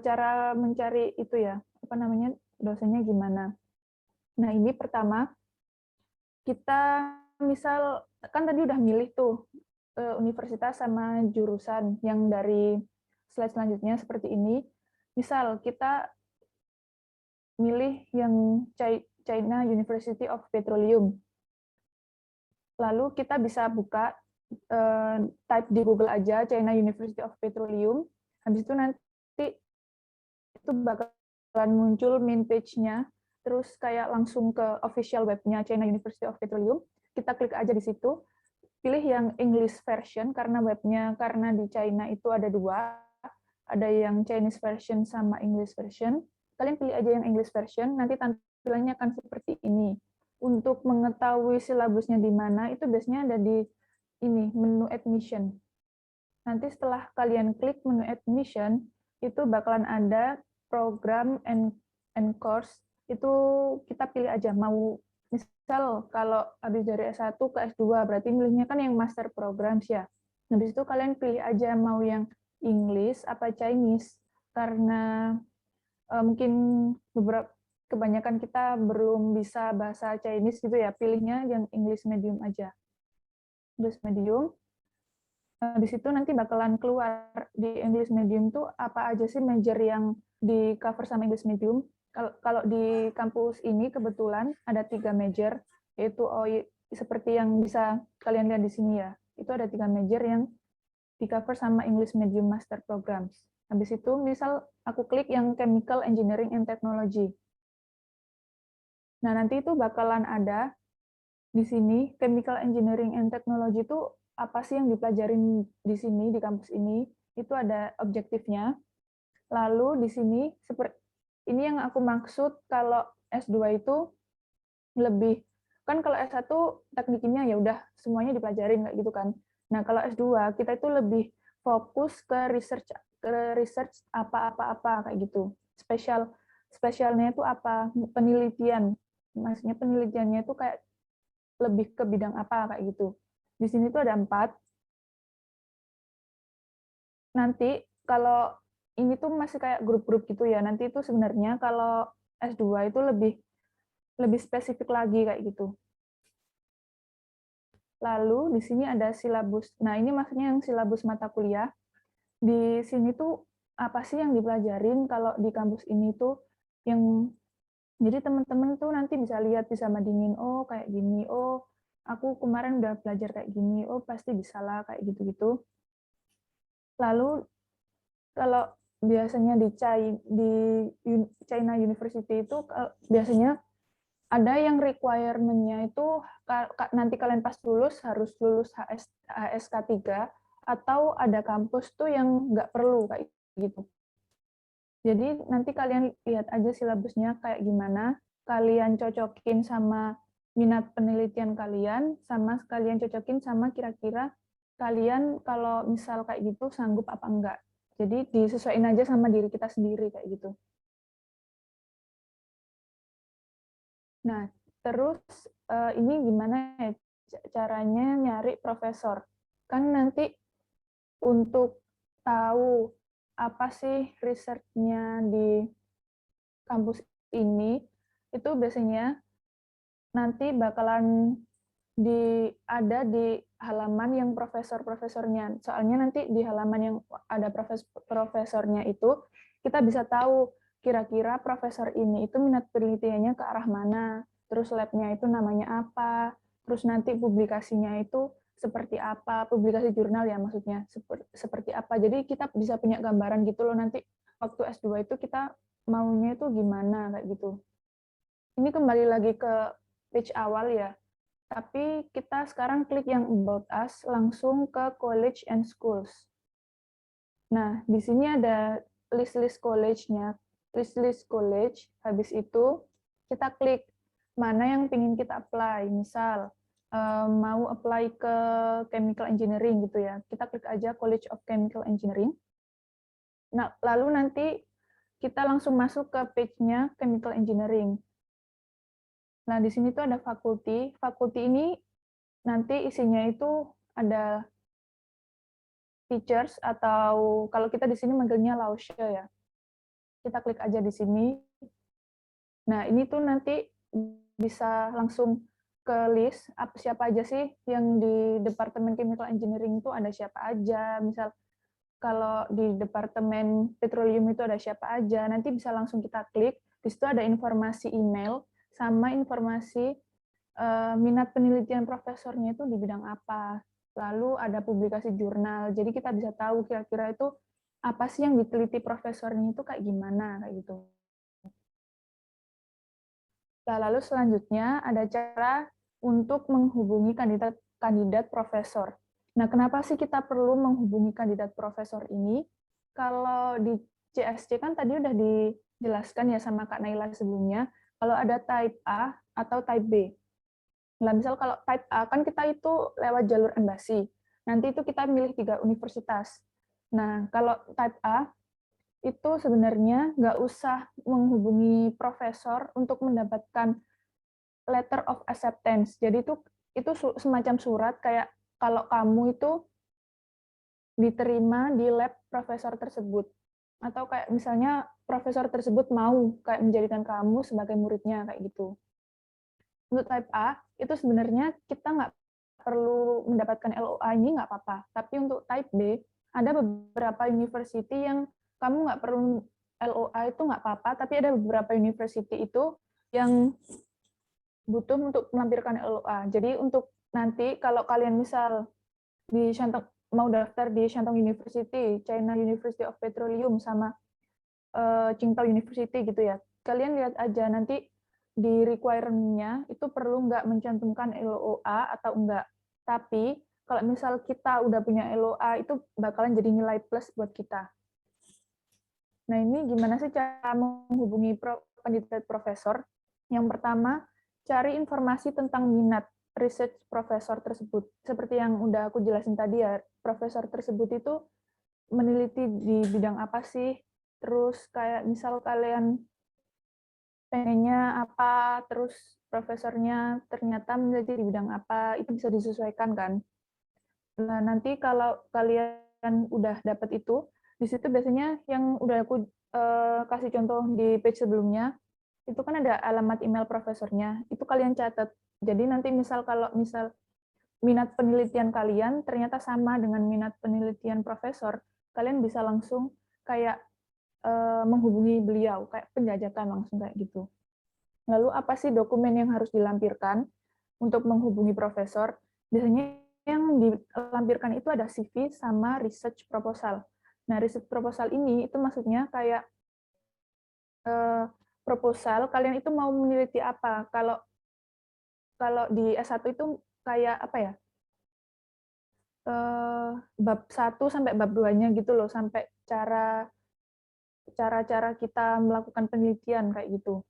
cara mencari itu ya, apa namanya, dosennya gimana. Nah, ini pertama, kita misal, kan tadi udah milih tuh universitas sama jurusan yang dari slide selanjutnya seperti ini. Misal kita milih yang China University of Petroleum. Lalu kita bisa buka, type di Google aja China University of Petroleum. Habis itu nanti itu bakalan muncul main page-nya, terus kayak langsung ke official webnya China University of Petroleum. Kita klik aja di situ, pilih yang English version, karena webnya, karena di China itu ada 2, ada yang Chinese version sama English version. Kalian pilih aja yang English version, nanti tampilannya akan seperti ini. Untuk mengetahui silabusnya di mana, itu biasanya ada di ini, menu admission. Nanti setelah kalian klik menu admission, itu bakalan ada program and course, itu kita pilih aja, mau misal kalau habis dari S1 ke S2, berarti milihnya kan yang master programs ya. Habis itu kalian pilih aja mau yang English apa Chinese, karena mungkin kebanyakan kita belum bisa bahasa Chinese gitu ya, pilihnya yang English medium aja. English medium. Di situ nanti bakalan keluar di English medium tuh apa aja sih major yang di cover sama English medium. Kalau di kampus ini kebetulan ada 3 major, yaitu seperti yang bisa kalian lihat di sini ya. Itu ada 3 major yang di cover sama English medium master programs. Habis itu misal aku klik yang Chemical Engineering and Technology. Nah, nanti itu bakalan ada di sini Chemical Engineering and Technology itu apa sih yang dipelajarin di sini, di kampus ini. Itu ada objektifnya. Lalu di sini, ini yang aku maksud kalau S2 itu lebih, kan kalau S1 teknik kimia ya udah semuanya dipelajarin kayak gitu kan. Nah, kalau S2 kita itu lebih fokus ke research ke research apa-apa-apa kayak gitu. Spesialnya itu apa? Penelitian. Maksudnya penelitiannya itu kayak lebih ke bidang apa kayak gitu. Di sini tuh ada 4. Nanti kalau ini tuh masih kayak grup-grup gitu ya. Nanti itu sebenarnya kalau S2 itu lebih spesifik lagi kayak gitu. Lalu di sini ada silabus. Nah, ini maksudnya yang silabus mata kuliah. Di sini tuh apa sih yang dipelajarin kalau di kampus ini tuh yang jadi teman-teman tuh nanti bisa lihat, bisa bandingin, oh kayak gini, oh aku kemarin udah belajar kayak gini, oh pasti bisa lah kayak gitu-gitu. Lalu kalau biasanya di China University itu biasanya ada yang requirement-nya itu nanti kalian pas lulus harus lulus HSK 3 atau ada kampus tuh yang nggak perlu kayak gitu. Jadi nanti kalian lihat aja silabusnya kayak gimana, kalian cocokin sama minat penelitian kalian, sama kalian cocokin sama kira-kira kalian kalau misal kayak gitu sanggup apa enggak. Jadi disesuaikan aja sama diri kita sendiri kayak gitu. Nah, terus ini gimana ya caranya nyari profesor? Kan nanti untuk tahu apa sih research-nya di kampus ini, itu biasanya nanti bakalan ada di halaman yang profesor-profesornya. Soalnya nanti di halaman yang ada profesornya itu, kita bisa tahu kira-kira profesor ini itu minat penelitiannya ke arah mana, terus lab-nya itu namanya apa, terus nanti publikasinya itu seperti apa, publikasi jurnal ya maksudnya, seperti apa. Jadi kita bisa punya gambaran gitu loh nanti waktu S2 itu kita maunya itu gimana, kayak gitu. Ini kembali lagi ke page awal ya, tapi kita sekarang klik yang About Us, langsung ke College and Schools. Nah, di sini ada list-list college-nya, list-list college, habis itu kita klik mana yang ingin kita apply. Misal, mau apply ke Chemical Engineering gitu ya, kita klik aja College of Chemical Engineering. Nah, lalu nanti kita langsung masuk ke page-nya Chemical Engineering. Nah, di sini tuh ada fakulti. Fakulti ini nanti isinya itu ada teachers atau kalau kita di sini manggilnya Lausche ya. Kita klik aja di sini. Nah, ini tuh nanti bisa langsung ke list siapa aja sih yang di Departemen Chemical Engineering itu ada siapa aja. Misal kalau di Departemen Petroleum itu ada siapa aja. Nanti bisa langsung kita klik. Di situ ada informasi email sama informasi minat penelitian profesornya itu di bidang apa. Lalu ada publikasi jurnal. Jadi kita bisa tahu kira-kira itu apa sih yang diteliti profesornya itu kayak gimana kayak gitu. Nah, lalu selanjutnya ada cara untuk menghubungi kandidat profesor. Nah, kenapa sih kita perlu menghubungi kandidat profesor ini? Kalau di CSC kan tadi udah dijelaskan ya sama Kak Naila sebelumnya, kalau ada type A atau type B. Nah, misal kalau type A kan kita itu lewat jalur embasi. Nanti itu kita milih 3 universitas. Nah, kalau type A itu sebenarnya nggak usah menghubungi profesor untuk mendapatkan letter of acceptance. Jadi itu semacam surat kayak kalau kamu itu diterima di lab profesor tersebut. Atau kayak misalnya profesor tersebut mau kayak menjadikan kamu sebagai muridnya kayak gitu. Untuk type A, itu sebenarnya kita nggak perlu mendapatkan LOA ini nggak apa-apa. Tapi untuk type B, ada beberapa university yang kamu nggak perlu LOA itu nggak apa-apa, tapi ada beberapa university itu yang butuh untuk melampirkan LOA. Jadi untuk nanti kalau kalian misal di Shandong, mau daftar di Shandong University, China University of Petroleum, sama Qingdao University gitu ya, kalian lihat aja nanti di requirement-nya itu perlu nggak mencantumkan LOA atau enggak. Tapi kalau misal kita udah punya LOA itu bakalan jadi nilai plus buat kita. Nah, ini gimana sih cara menghubungi kandidat profesor? Yang pertama, cari informasi tentang minat research profesor tersebut. Seperti yang udah aku jelasin tadi ya, profesor tersebut itu meneliti di bidang apa sih, terus kayak misal kalian pengennya apa, terus profesornya ternyata meneliti di bidang apa, itu bisa disesuaikan kan. Nah, nanti kalau kalian udah dapat itu, di situ biasanya yang udah aku kasih contoh di page sebelumnya, itu kan ada alamat email profesornya, itu kalian catat. Jadi nanti misal kalau misal minat penelitian kalian ternyata sama dengan minat penelitian profesor, kalian bisa langsung kayak menghubungi beliau, kayak penjajakan langsung kayak gitu. Lalu apa sih dokumen yang harus dilampirkan untuk menghubungi profesor? Biasanya yang dilampirkan itu ada CV sama research proposal. Nah, research proposal ini itu maksudnya kayak proposal kalian itu mau meneliti apa. Kalau kalau di S1 itu kayak apa ya? Bab 1 sampai bab 2-nya gitu loh, sampai cara-cara kita melakukan penelitian kayak gitu.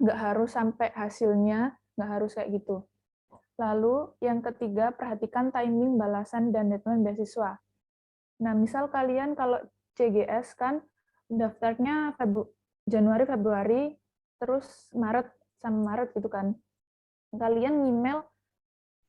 Nggak harus sampai hasilnya, nggak harus kayak gitu. Lalu yang ketiga, perhatikan timing balasan dan deadline beasiswa. Nah, misal kalian kalau CGS kan daftarnya Januari, Februari, terus Maret sama Maret gitu kan. Kalian email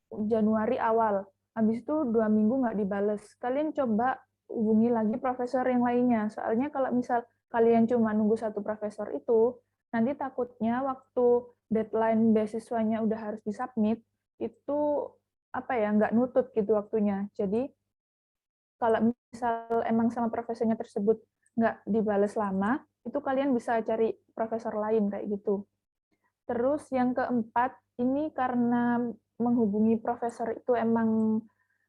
Januari awal, habis itu 2 minggu nggak dibales. Kalian coba hubungi lagi profesor yang lainnya. Soalnya kalau misal kalian cuma nunggu satu profesor itu, nanti takutnya waktu deadline beasiswanya udah harus disubmit, itu apa ya, nggak nutut gitu waktunya. Jadi kalau misal emang sama profesornya tersebut nggak dibales lama, itu kalian bisa cari profesor lain kayak gitu. Terus yang keempat, ini karena menghubungi profesor itu emang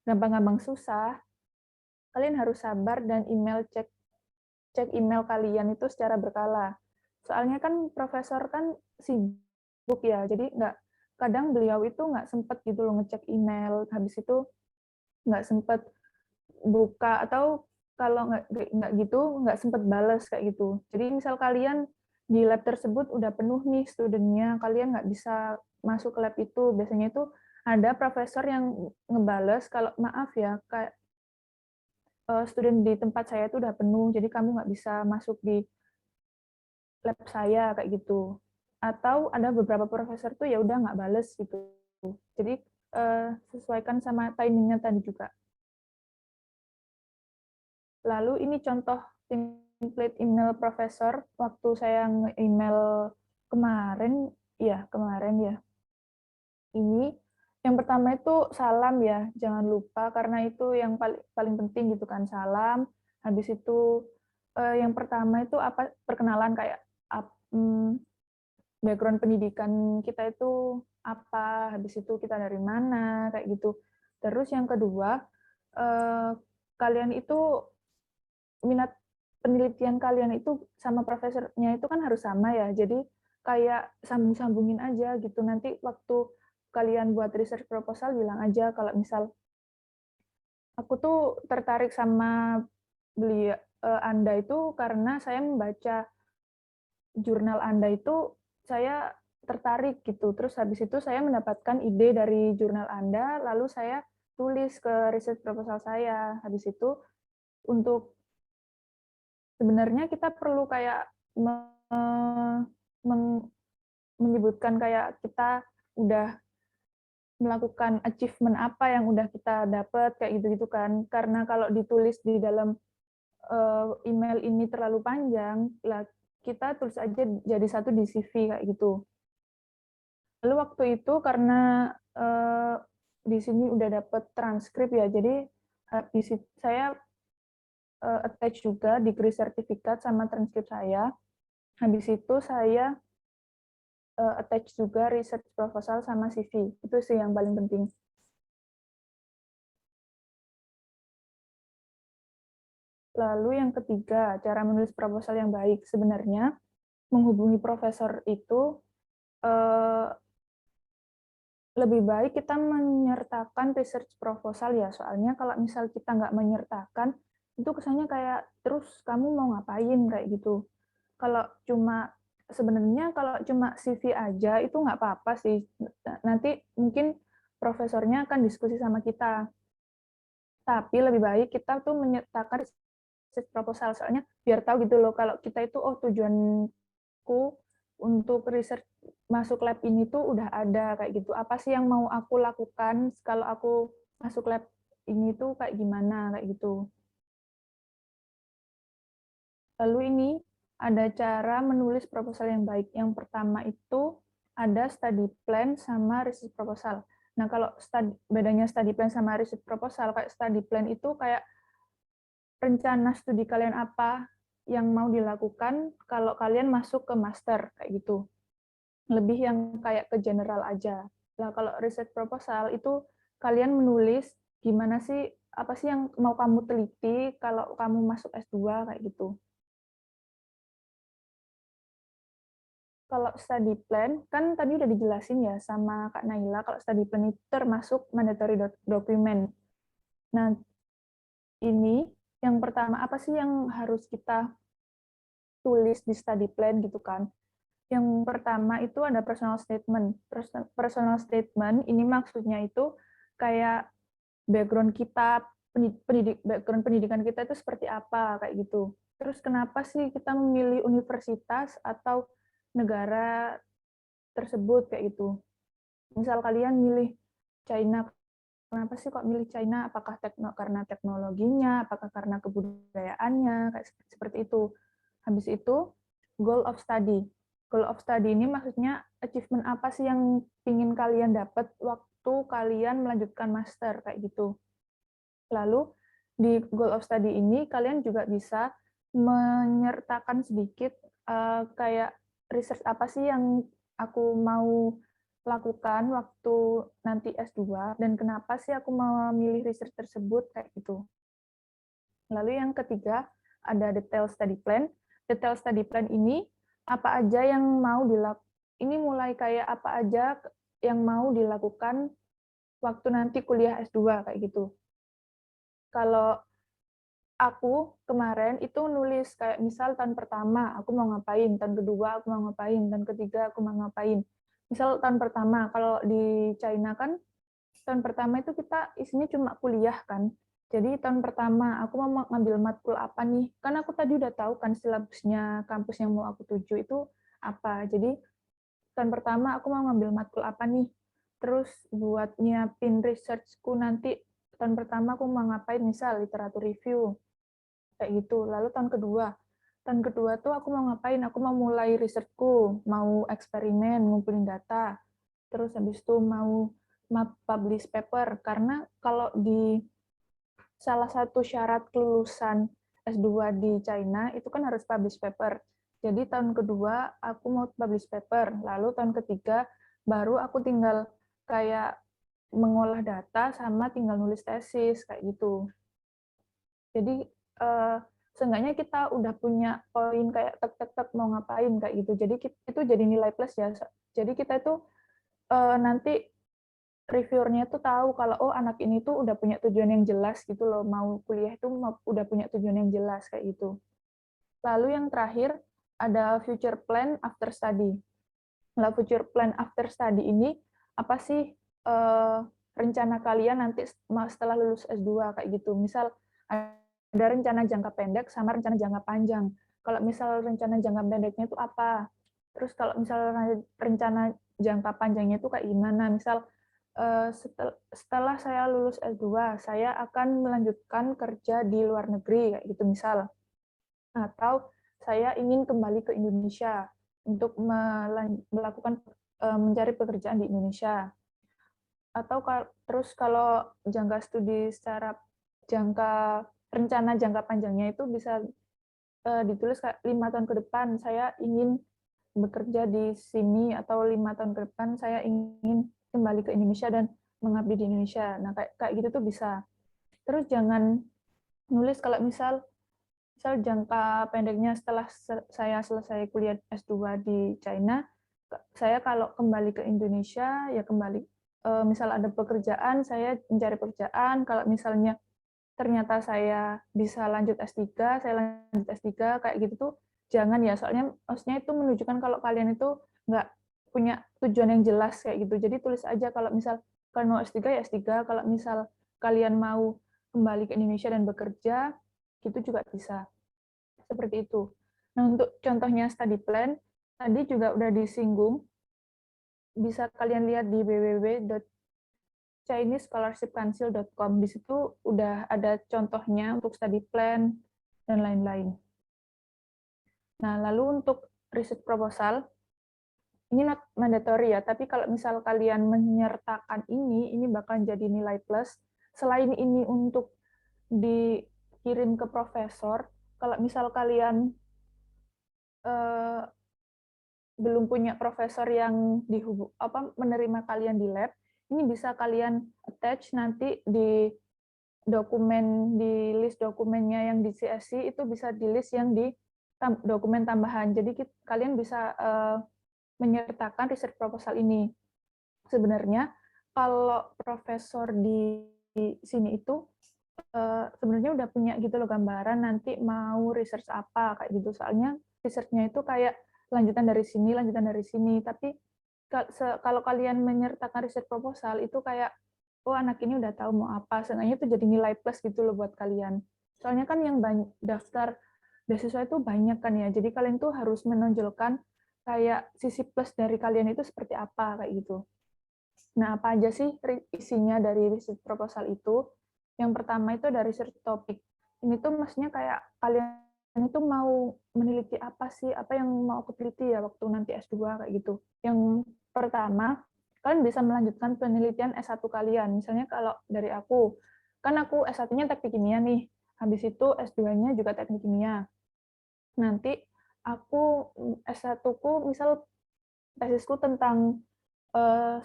gampang-gampang susah, kalian harus sabar dan cek email kalian itu secara berkala. Soalnya kan profesor kan sibuk ya, jadi kadang beliau itu nggak sempet gitu loh ngecek email, habis itu nggak sempet buka, atau kalau nggak gitu nggak sempet bales kayak gitu. Jadi misal kalian di lab tersebut udah penuh nih studentnya, kalian nggak bisa masuk ke lab itu, biasanya itu ada profesor yang ngebales kalau maaf ya, kayak student di tempat saya itu udah penuh, jadi kamu nggak bisa masuk di lab saya kayak gitu. Atau ada beberapa profesor tuh ya udah nggak bales gitu. Jadi sesuaikan sama timingnya tadi juga. Lalu ini contoh template email profesor waktu saya nge-email kemarin ya. Ini yang pertama itu salam ya, jangan lupa karena itu yang paling penting gitu kan, salam. Habis itu yang pertama itu apa, perkenalan kayak background pendidikan kita itu apa, habis itu kita dari mana kayak gitu. Terus yang kedua, kalian itu minat penelitian kalian itu sama profesornya itu kan harus sama ya. Jadi kayak sambung-sambungin aja gitu. Nanti waktu kalian buat research proposal bilang aja kalau misal aku tuh tertarik sama Anda itu karena saya membaca jurnal Anda itu saya tertarik gitu. Terus habis itu saya mendapatkan ide dari jurnal Anda, lalu saya tulis ke research proposal saya. Habis itu untuk sebenarnya kita perlu kayak menyebutkan kayak kita udah melakukan achievement apa yang udah kita dapat kayak gitu-gitu kan. Karena kalau ditulis di dalam email ini terlalu panjang, lah kita tulis aja jadi satu di CV kayak gitu. Lalu waktu itu karena di sini udah dapat transkrip ya, jadi saya attach juga degree sertifikat sama transkrip saya. Habis itu saya attach juga research proposal sama CV. Itu sih yang paling penting. Lalu yang ketiga, cara menulis proposal yang baik. Sebenarnya menghubungi profesor itu lebih baik kita menyertakan research proposal ya. Soalnya kalau misal kita nggak menyertakan, itu kesannya kayak terus kamu mau ngapain kayak gitu. Kalau sebenarnya kalau cuma CV aja itu nggak apa-apa sih. Nanti mungkin profesornya akan diskusi sama kita. Tapi lebih baik kita tuh menyertakan research proposal, soalnya biar tahu gitu loh kalau kita itu oh tujuanku untuk research masuk lab ini tuh udah ada kayak gitu. Apa sih yang mau aku lakukan kalau aku masuk lab ini tuh kayak gimana kayak gitu. Lalu ini ada cara menulis proposal yang baik. Yang pertama itu ada study plan sama research proposal. Nah, kalau bedanya study plan sama research proposal, kayak study plan itu kayak rencana studi kalian apa yang mau dilakukan kalau kalian masuk ke master, kayak gitu. Lebih yang kayak ke general aja. Nah, kalau research proposal itu kalian menulis gimana sih, apa sih yang mau kamu teliti kalau kamu masuk S2, kayak gitu. Kalau study plan, kan tadi udah dijelasin ya sama Kak Naila, kalau study plan itu termasuk mandatory document. Nah, ini yang pertama, apa sih yang harus kita tulis di study plan gitu kan. Yang pertama itu ada personal statement. Personal statement ini maksudnya itu kayak background kita, background pendidikan kita itu seperti apa, kayak gitu. Terus kenapa sih kita memilih universitas atau negara tersebut, kayak gitu. Misal kalian milih China, kenapa sih kok milih China? Apakah karena teknologinya, apakah karena kebudayaannya, kayak seperti itu. Habis itu, goal of study. Goal of study ini maksudnya achievement apa sih yang ingin kalian dapat waktu kalian melanjutkan master, kayak gitu. Lalu, di goal of study ini, kalian juga bisa menyertakan sedikit kayak research apa sih yang aku mau lakukan waktu nanti S2, dan kenapa sih aku memilih research tersebut, kayak gitu. Lalu yang ketiga, ada detail study plan. Detail study plan ini, apa aja yang mau dilakukan, ini mulai kayak apa aja yang mau dilakukan waktu nanti kuliah S2, kayak gitu. Kalau aku kemarin itu nulis kayak misal tahun pertama aku mau ngapain, tahun kedua aku mau ngapain, tahun ketiga aku mau ngapain. Misal tahun pertama, kalau di China kan tahun pertama itu kita isinya cuma kuliah kan. Jadi tahun pertama aku mau ngambil matkul apa nih? Kan aku tadi udah tahu kan silabusnya kampus yang mau aku tuju itu apa. Jadi tahun pertama aku mau ngambil matkul apa nih? Terus buat nyiapin researchku nanti tahun pertama aku mau ngapain, misal literatur review kayak gitu. Lalu tahun kedua tuh aku mau ngapain? Aku mau mulai risetku, mau eksperimen, ngumpulin data. Terus habis itu mau publish paper, karena kalau di salah satu syarat kelulusan S2 di China itu kan harus publish paper. Jadi tahun kedua aku mau publish paper, lalu tahun ketiga baru aku tinggal kayak mengolah data sama tinggal nulis tesis kayak gitu. Jadi seenggaknya kita udah punya poin kayak tek mau ngapain kayak gitu. Jadi itu jadi nilai plus ya. Jadi kita itu nanti reviewernya tuh tahu kalau oh anak ini tuh udah punya tujuan yang jelas gitu loh, mau kuliah itu udah punya tujuan yang jelas kayak gitu. Lalu yang terakhir ada future plan after study. Nah, future plan after study ini apa sih rencana kalian nanti setelah lulus S2 kayak gitu. Misal ada rencana jangka pendek sama rencana jangka panjang. Kalau misal rencana jangka pendeknya itu apa? Terus kalau misal rencana jangka panjangnya itu kayak gimana? Misal setelah saya lulus S2, saya akan melanjutkan kerja di luar negeri, kayak gitu misal. Atau saya ingin kembali ke Indonesia untuk melakukan mencari pekerjaan di Indonesia. Atau terus kalau jangka studi secara rencana jangka panjangnya itu bisa ditulis kayak 5 tahun ke depan saya ingin bekerja di sini, atau 5 tahun ke depan saya ingin kembali ke Indonesia dan mengabdi di Indonesia. Nah, kayak gitu tuh bisa. Terus jangan nulis kalau misal jangka pendeknya setelah saya selesai kuliah S2 di China, saya kalau kembali ke Indonesia ya kembali, misal ada pekerjaan saya mencari pekerjaan, kalau misalnya ternyata saya bisa lanjut S3, saya lanjut S3 kayak gitu tuh jangan ya, soalnya maksudnya itu menunjukkan kalau kalian itu nggak punya tujuan yang jelas kayak gitu. Jadi tulis aja kalau misal kalian mau S3 ya S3, kalau misal kalian mau kembali ke Indonesia dan bekerja gitu juga bisa. Seperti itu. Nah, untuk contohnya study plan, tadi juga udah disinggung, bisa kalian lihat di www.chinesescholarshipcouncil.com. Di situ udah ada contohnya untuk study plan dan lain-lain. Nah, lalu untuk research proposal, ini not mandatory ya, tapi kalau misal kalian menyertakan ini bakal jadi nilai plus. Selain ini untuk dikirim ke profesor, kalau misal kalian belum punya profesor yang menerima kalian di lab, ini bisa kalian attach nanti di dokumen, di list dokumennya yang di CSC itu bisa di list yang di dokumen tambahan. Jadi kalian bisa menyertakan research proposal ini. Sebenarnya kalau profesor di sini itu sebenarnya udah punya gitu loh gambaran nanti mau research apa kayak gitu. Soalnya research-nya itu kayak lanjutan dari sini. Tapi kalau kalian menyertakan research proposal itu kayak, oh anak ini udah tahu mau apa, seenggaknya itu jadi nilai plus gitu loh buat kalian. Soalnya kan yang daftar beasiswa itu banyak kan ya, jadi kalian tuh harus menonjolkan kayak sisi plus dari kalian itu seperti apa kayak gitu. Nah, apa aja sih isinya dari research proposal itu? Yang pertama itu dari research topik. Ini tuh maksudnya kayak kalian itu mau meneliti apa sih, apa yang mau aku teliti ya waktu nanti S2 kayak gitu. Yang pertama, kalian bisa melanjutkan penelitian S1 kalian. Misalnya kalau dari aku, kan aku S1-nya teknik kimia nih, habis itu S2-nya juga teknik kimia. Nanti aku S1-ku misal tesisku tentang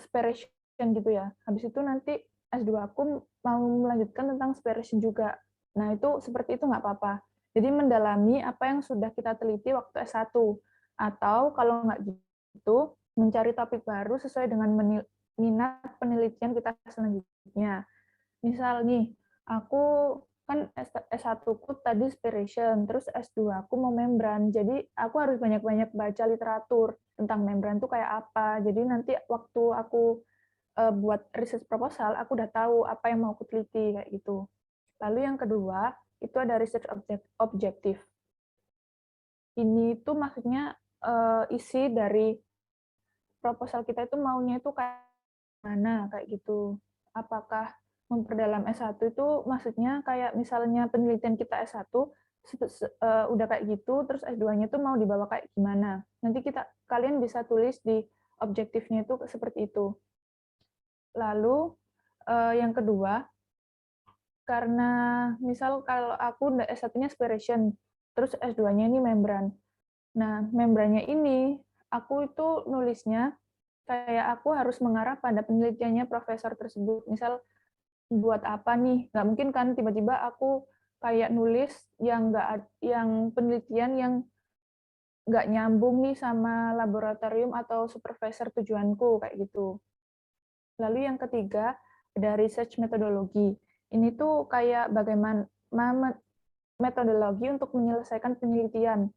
spiration gitu ya. Habis itu nanti S2 aku mau melanjutkan tentang spiration juga. Nah, itu seperti itu nggak apa-apa. Jadi mendalami apa yang sudah kita teliti waktu S1. Atau kalau nggak gitu, mencari topik baru sesuai dengan minat penelitian kita selanjutnya. Misal nih, aku kan S1-ku tadi spiration, terus S2 aku mau membran. Jadi aku harus banyak-banyak baca literatur tentang membran itu kayak apa. Jadi nanti waktu aku buat research proposal, aku udah tahu apa yang mau aku teliti kayak gitu. Lalu yang kedua, itu ada research objektif. Ini tuh maksudnya isi dari proposal kita itu maunya itu kayak mana kayak gitu. Apakah memperdalam S1 itu maksudnya kayak misalnya penelitian kita S1 udah kayak gitu, terus S2-nya itu mau dibawa kayak gimana. Nanti kalian bisa tulis di objektifnya itu seperti itu. Lalu yang kedua, karena misal kalau aku S1-nya spiration, terus S2-nya ini membran. Nah, membrannya ini, aku itu nulisnya kayak aku harus mengarah pada penelitiannya profesor tersebut. Misal, buat apa nih? Nggak mungkin kan tiba-tiba aku kayak nulis yang penelitian yang nggak nyambung nih sama laboratorium atau supervisor tujuanku, kayak gitu. Lalu yang ketiga, ada research metodologi. Ini tuh kayak bagaimana metodologi untuk menyelesaikan penelitian.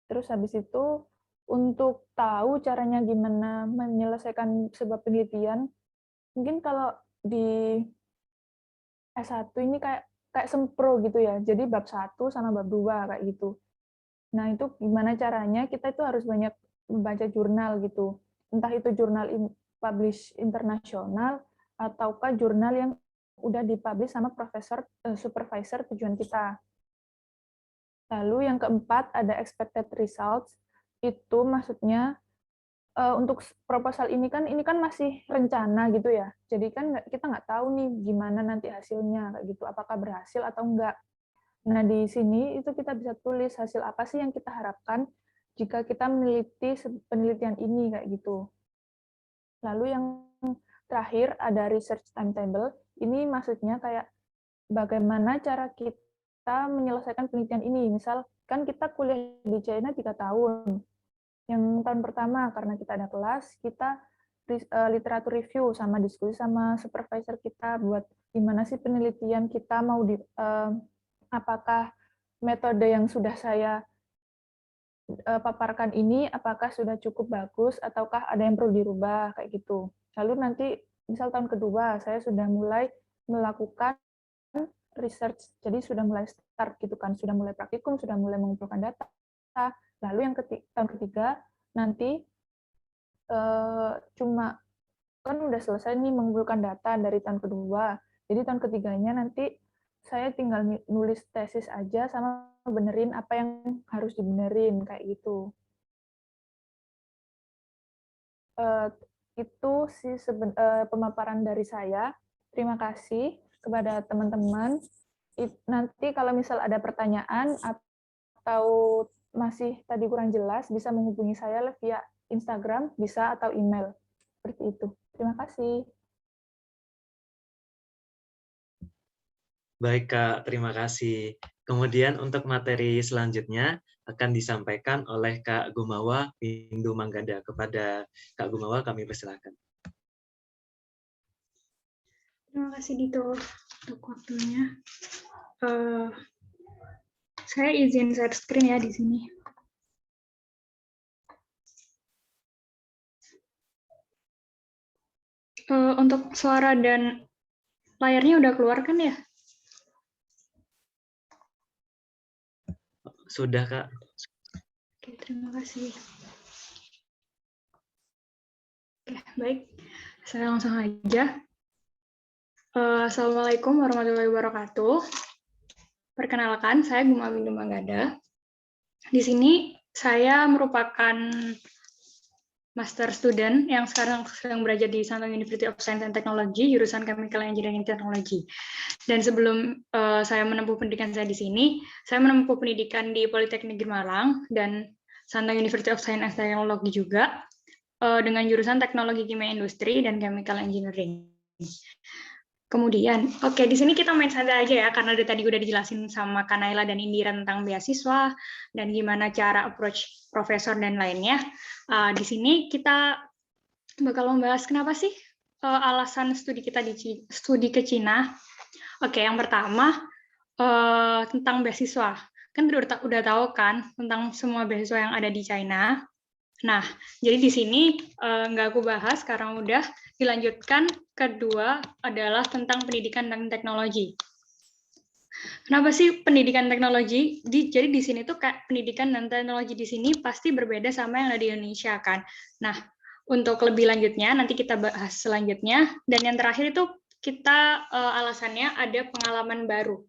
Terus habis itu, untuk tahu caranya gimana menyelesaikan sebuah penelitian, mungkin kalau di S1 ini kayak sempro gitu ya. Jadi bab 1 sama bab 2 kayak gitu. Nah, itu gimana caranya kita itu harus banyak membaca jurnal gitu. Entah itu jurnal publish internasional ataukah jurnal yang udah dipublish sama profesor supervisor tujuan kita. Lalu yang keempat ada expected results. Itu maksudnya untuk proposal ini kan masih rencana gitu ya. Jadi kan kita nggak tahu nih gimana nanti hasilnya kayak gitu, apakah berhasil atau enggak. Nah, di sini itu kita bisa tulis hasil apa sih yang kita harapkan jika kita meneliti penelitian ini kayak gitu. Lalu yang terakhir ada research timetable. Ini maksudnya kayak bagaimana cara kita menyelesaikan penelitian ini. Misal kan kita kuliah di China 3 tahun. Yang tahun pertama karena kita ada kelas, kita literatur review sama diskusi sama supervisor kita buat gimana sih penelitian kita mau apakah metode yang sudah saya paparkan ini apakah sudah cukup bagus ataukah ada yang perlu dirubah kayak gitu. Lalu nanti misal tahun kedua saya sudah mulai melakukan research, jadi sudah mulai start gitu kan, sudah mulai praktikum, sudah mulai mengumpulkan data. Lalu yang tahun ketiga nanti cuma kan udah selesai nih mengumpulkan data dari tahun kedua, jadi tahun ketiganya nanti saya tinggal nulis tesis aja sama benerin apa yang harus dibenerin kayak gitu. Itu sih pemaparan dari saya. Terima kasih kepada teman-teman. Nanti kalau misal ada pertanyaan atau masih tadi kurang jelas, bisa menghubungi saya via Instagram, bisa, atau email. Seperti itu. Terima kasih. Baik, Kak. Terima kasih. Kemudian untuk materi selanjutnya akan disampaikan oleh Kak Gumawa Windu Manggada. Kepada Kak Gumawa kami persilakan. Terima kasih Dito untuk waktunya. Saya izin share screen ya di sini. Untuk suara dan layarnya udah keluar kan ya? Sudah, Kak. Oke, terima kasih. Oke, baik. Saya langsung aja. Assalamualaikum warahmatullahi wabarakatuh. Perkenalkan, saya Gumawa Windu Manggada. Di sini saya merupakan master student yang sekarang sedang belajar di Santang University of Science and Technology, jurusan Chemical Engineering and Technology. Dan sebelum saya menempuh pendidikan saya di sini, saya menempuh pendidikan di Politeknik Negeri Malang dan Santang University of Science and Technology juga, dengan jurusan Teknologi Kimia Industri dan Chemical Engineering. Kemudian, oke, di sini kita main santai aja ya, karena dari tadi udah dijelasin sama Kanaila dan Indira tentang beasiswa dan gimana cara approach profesor dan lainnya. Di sini kita bakal membahas kenapa sih alasan studi kita studi ke Cina. Oke, yang pertama tentang beasiswa. Kan udah tahu kan tentang semua beasiswa yang ada di China. Nah, jadi di sini nggak aku bahas, sekarang udah dilanjutkan. Kedua adalah tentang pendidikan dan teknologi. Kenapa sih pendidikan teknologi? Jadi di sini tuh kayak pendidikan dan teknologi di sini pasti berbeda sama yang ada di Indonesia kan. Nah, untuk lebih lanjutnya nanti kita bahas selanjutnya. Dan yang terakhir itu kita alasannya ada pengalaman baru.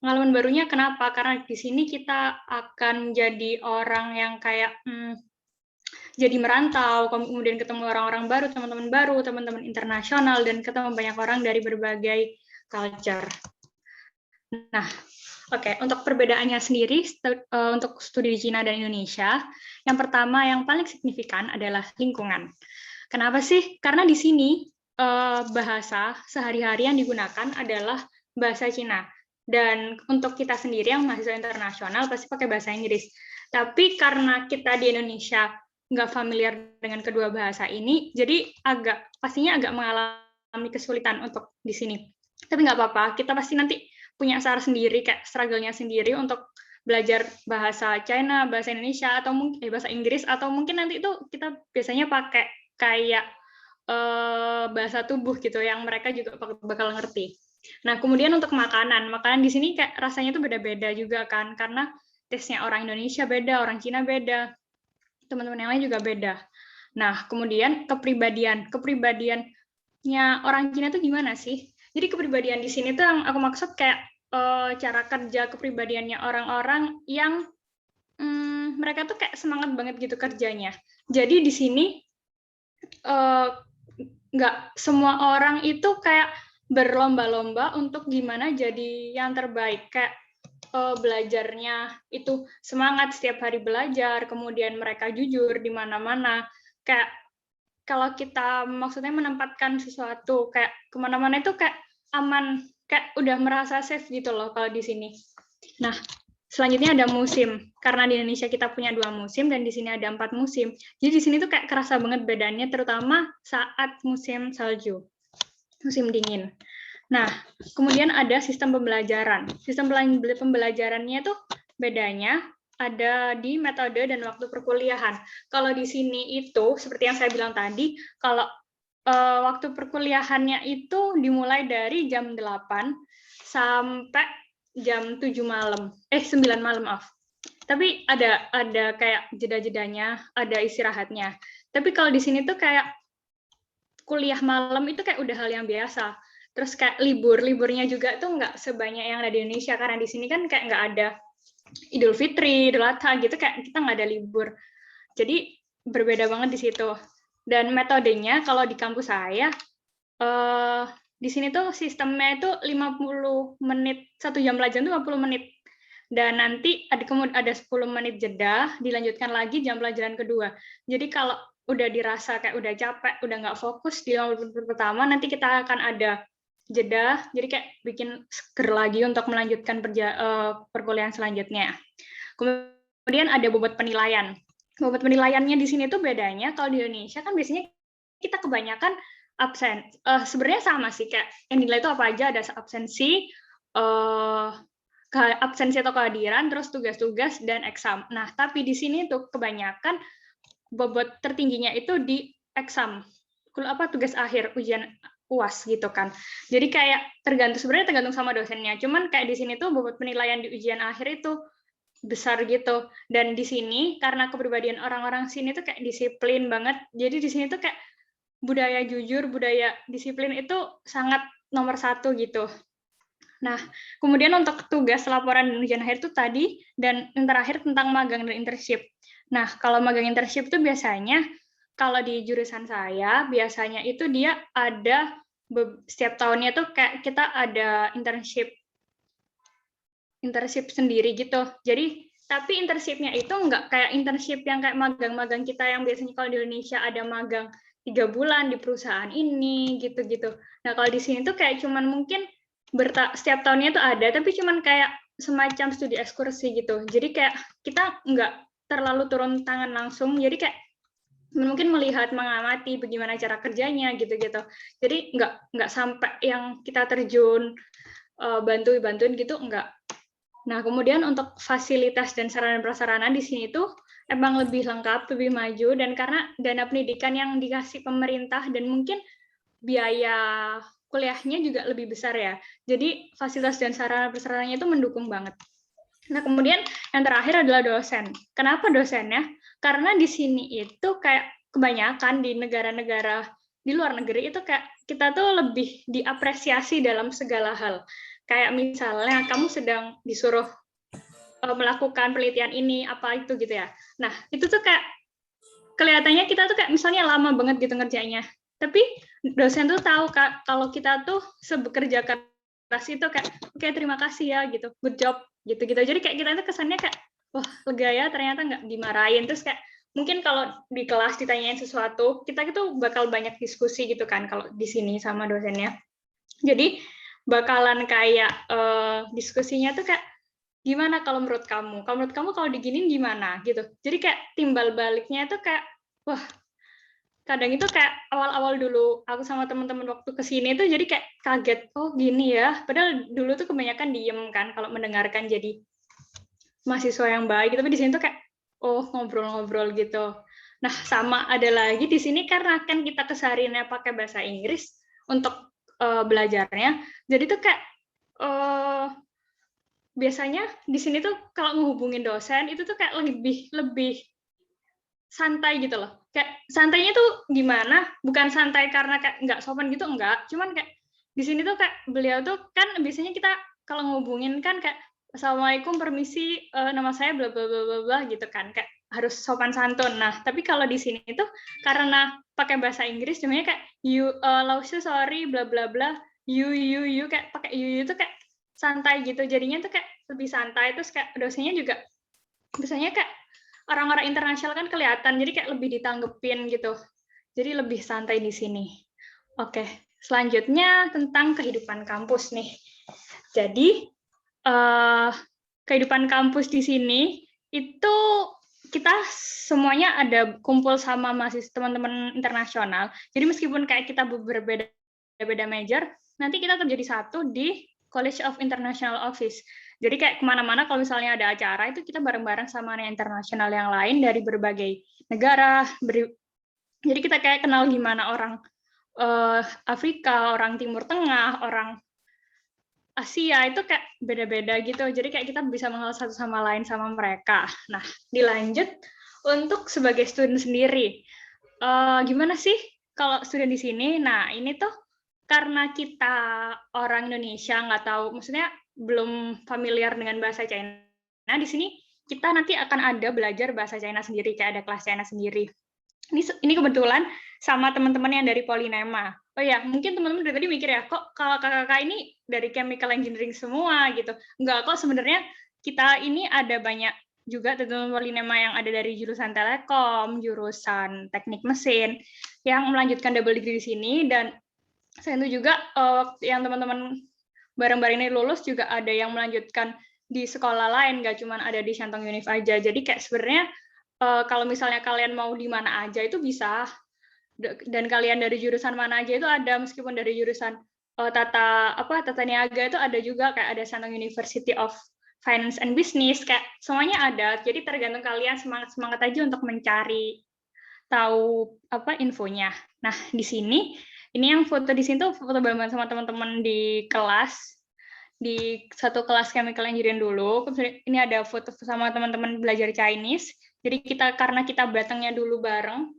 Pengalaman barunya kenapa? Karena di sini kita akan menjadi orang yang kayak jadi merantau, kemudian ketemu orang-orang baru, teman-teman internasional, dan ketemu banyak orang dari berbagai culture. Nah, oke, untuk perbedaannya sendiri untuk studi di Cina dan Indonesia, yang pertama yang paling signifikan adalah lingkungan. Kenapa sih? Karena di sini bahasa sehari-hari yang digunakan adalah bahasa Cina. Dan untuk kita sendiri yang mahasiswa internasional pasti pakai bahasa Inggris. Tapi karena kita di Indonesia nggak familiar dengan kedua bahasa ini, jadi pastinya agak mengalami kesulitan untuk di sini. Tapi nggak apa-apa, kita pasti nanti punya cara sendiri, kayak struggle-nya sendiri untuk belajar bahasa China, bahasa Indonesia, atau mungkin bahasa Inggris, atau mungkin nanti itu kita biasanya pakai kayak bahasa tubuh gitu, yang mereka juga bakal ngerti. Nah, kemudian untuk makanan di sini kayak rasanya tuh beda-beda juga kan, karena taste-nya orang Indonesia beda, orang Cina beda, teman-teman yang lain juga beda. Nah, kemudian kepribadiannya orang Cina tuh gimana sih? Jadi kepribadian di sini tuh yang aku maksud kayak cara kerja kepribadiannya orang-orang yang mereka tuh kayak semangat banget gitu kerjanya. Jadi di sini nggak semua orang itu kayak berlomba-lomba untuk gimana jadi yang terbaik. Kayak belajarnya itu semangat setiap hari belajar, kemudian mereka jujur di mana-mana. Kayak kalau kita maksudnya menempatkan sesuatu kayak kemana-mana itu kayak aman, kayak udah merasa safe gitu loh kalau di sini. Nah, selanjutnya ada musim. Karena di Indonesia kita punya 2 musim dan di sini ada 4 musim. Jadi di sini tuh kayak kerasa banget bedanya, terutama saat musim salju, musim dingin. Nah, kemudian ada sistem pembelajaran. Sistem pembelajarannya tuh bedanya ada di metode dan waktu perkuliahan. Kalau di sini itu, seperti yang saya bilang tadi, kalau waktu perkuliahannya itu dimulai dari jam 8 sampai jam 9 malam, maaf. Tapi ada kayak jeda-jedanya, ada istirahatnya. Tapi kalau di sini tuh kayak kuliah malam itu kayak udah hal yang biasa. Terus kayak liburnya juga tuh nggak sebanyak yang ada di Indonesia, karena di sini kan kayak nggak ada Idul Fitri, Idul Adha gitu, kayak kita nggak ada libur. Jadi berbeda banget di situ. Dan metodenya kalau di kampus saya, di sini tuh sistemnya itu 50 menit, 1 jam pelajaran itu 50 menit. Dan nanti ada 10 menit jeda, dilanjutkan lagi jam pelajaran kedua. Jadi kalau udah dirasa kayak udah capek, udah nggak fokus di 50 menit pertama, nanti kita akan ada jeda, jadi kayak bikin seger lagi untuk melanjutkan perkuliahan selanjutnya. Kemudian ada bobot penilaian. Bobot penilaiannya di sini tuh bedanya, kalau di Indonesia kan biasanya kita kebanyakan absen. Sebenarnya sama sih, kayak yang nilai itu apa aja, ada absensi, absensi atau kehadiran, terus tugas-tugas, dan eksam. Nah, tapi di sini tuh kebanyakan bobot tertingginya itu di eksam. Tugas akhir, ujian UAS gitu kan. Jadi kayak sebenarnya tergantung sama dosennya. Cuman kayak di sini tuh bobot penilaian di ujian akhir itu besar gitu. Dan di sini karena kepribadian orang-orang sini tuh kayak disiplin banget. Jadi di sini tuh kayak budaya jujur, budaya disiplin itu sangat nomor 1 gitu. Nah, kemudian untuk tugas laporan dan ujian akhir itu tadi, dan yang terakhir tentang magang dan internship. Nah, kalau magang internship itu biasanya kalau di jurusan saya, biasanya itu dia ada setiap tahunnya tuh kayak kita ada internship sendiri gitu. Jadi, tapi internshipnya itu nggak kayak internship yang kayak magang-magang kita yang biasanya kalau di Indonesia ada magang 3 bulan di perusahaan ini, gitu-gitu. Nah, kalau di sini tuh kayak cuman mungkin setiap tahunnya tuh ada, tapi cuman kayak semacam studi ekskursi gitu. Jadi kayak kita nggak terlalu turun tangan langsung, jadi kayak mungkin melihat, mengamati bagaimana cara kerjanya gitu-gitu. Jadi nggak sampai yang kita terjun bantuin gitu, enggak. Nah, kemudian untuk fasilitas dan sarana-prasarana di sini tuh emang lebih lengkap, lebih maju, dan karena dana pendidikan yang dikasih pemerintah dan mungkin biaya kuliahnya juga lebih besar ya. Jadi fasilitas dan sarana-prasarananya itu mendukung banget. Nah, kemudian yang terakhir adalah dosen. Kenapa dosennya? Karena di sini itu kayak kebanyakan di negara-negara di luar negeri itu kayak kita tuh lebih diapresiasi dalam segala hal. Kayak misalnya kamu sedang disuruh melakukan penelitian ini, apa itu gitu ya. Nah, itu tuh kayak kelihatannya kita tuh kayak misalnya lama banget gitu ngerjainnya. Tapi dosen tuh tahu Kak, kalau kita tuh bekerja keras itu kayak oke, terima kasih ya gitu, good job gitu-gitu. Jadi kayak kita tuh kesannya kayak wah, lega ya, ternyata nggak dimarahin. Terus kayak mungkin kalau di kelas ditanyain sesuatu, kita itu bakal banyak diskusi gitu kan kalau di sini sama dosennya. Jadi bakalan kayak diskusinya tuh kayak gimana kalau menurut kamu? Kalau menurut kamu kalau diginin gimana gitu. Jadi kayak timbal baliknya itu kayak wah, kadang itu kayak awal-awal dulu aku sama teman-teman waktu kesini tuh jadi kayak kaget, oh gini ya. Padahal dulu tuh kebanyakan diem kan kalau mendengarkan, jadi mahasiswa yang baik. Tapi di sini tuh kayak oh ngobrol-ngobrol gitu. Nah, sama ada lagi di sini karena kan kita kesehariannya pakai bahasa Inggris untuk belajarnya. Jadi tuh kayak biasanya di sini tuh kalau menghubungin dosen itu tuh kayak lebih santai gitu loh. Kayak santainya tuh gimana? Bukan santai karena kayak nggak sopan gitu, enggak. Cuman kayak di sini tuh kayak beliau tuh kan biasanya kita kalau ngehubungin kan kayak Assalamualaikum, permisi, nama saya bla bla bla bla gitu kan, kayak harus sopan santun. Nah, tapi kalau di sini tuh karena pakai bahasa Inggris, namanya kayak you, lausu sorry, bla bla bla, you kayak pakai you itu kayak santai gitu. Jadinya tuh kayak lebih santai. Terus kayak dosennya juga biasanya kayak orang-orang internasional kan kelihatan, jadi kayak lebih ditanggepin gitu. Jadi lebih santai di sini. Oke, selanjutnya tentang kehidupan kampus nih. Jadi kehidupan kampus di sini itu kita semuanya ada kumpul sama mahasiswa teman-teman internasional. Jadi meskipun kayak kita berbeda major, nanti kita tetap jadi satu di College of International Office. Jadi kayak kemana-mana kalau misalnya ada acara itu kita bareng-bareng sama anak internasional yang lain dari berbagai negara. Jadi kita kayak kenal gimana orang Afrika, orang Timur Tengah, orang Asia itu kayak beda-beda gitu. Jadi kayak kita bisa mengenal satu sama lain sama mereka. Nah, dilanjut untuk sebagai student sendiri. Gimana sih kalau student di sini? Nah, ini tuh karena kita orang Indonesia nggak tahu, maksudnya belum familiar dengan bahasa China. Nah, di sini kita nanti akan ada belajar bahasa China sendiri, kayak ada kelas China sendiri. Ini kebetulan sama teman-teman yang dari Polynema. Oh ya, mungkin teman-teman dari tadi mikir ya, kok kalau kakak-kakak ini dari chemical engineering semua gitu. Enggak, kok sebenarnya kita ini ada banyak juga teman-teman Polynema yang ada dari jurusan Telekom, jurusan Teknik Mesin, yang melanjutkan double degree di sini. Dan selain itu juga yang teman-teman bareng-bareng ini lulus juga ada yang melanjutkan di sekolah lain, nggak cuma ada di Shantung Univ aja. Jadi kayak sebenarnya kalau misalnya kalian mau di mana aja itu bisa, dan kalian dari jurusan mana aja itu ada, meskipun dari jurusan tata niaga itu ada juga, kayak ada Shantung University of Finance and Business, kayak semuanya ada. Jadi tergantung kalian semangat aja untuk mencari tahu infonya. Nah, di sini ini yang foto di sini tuh foto bareng sama teman-teman di kelas, di satu kelas chemical engineering dulu. Ini ada foto sama teman-teman belajar Chinese. Jadi karena kita datangnya dulu bareng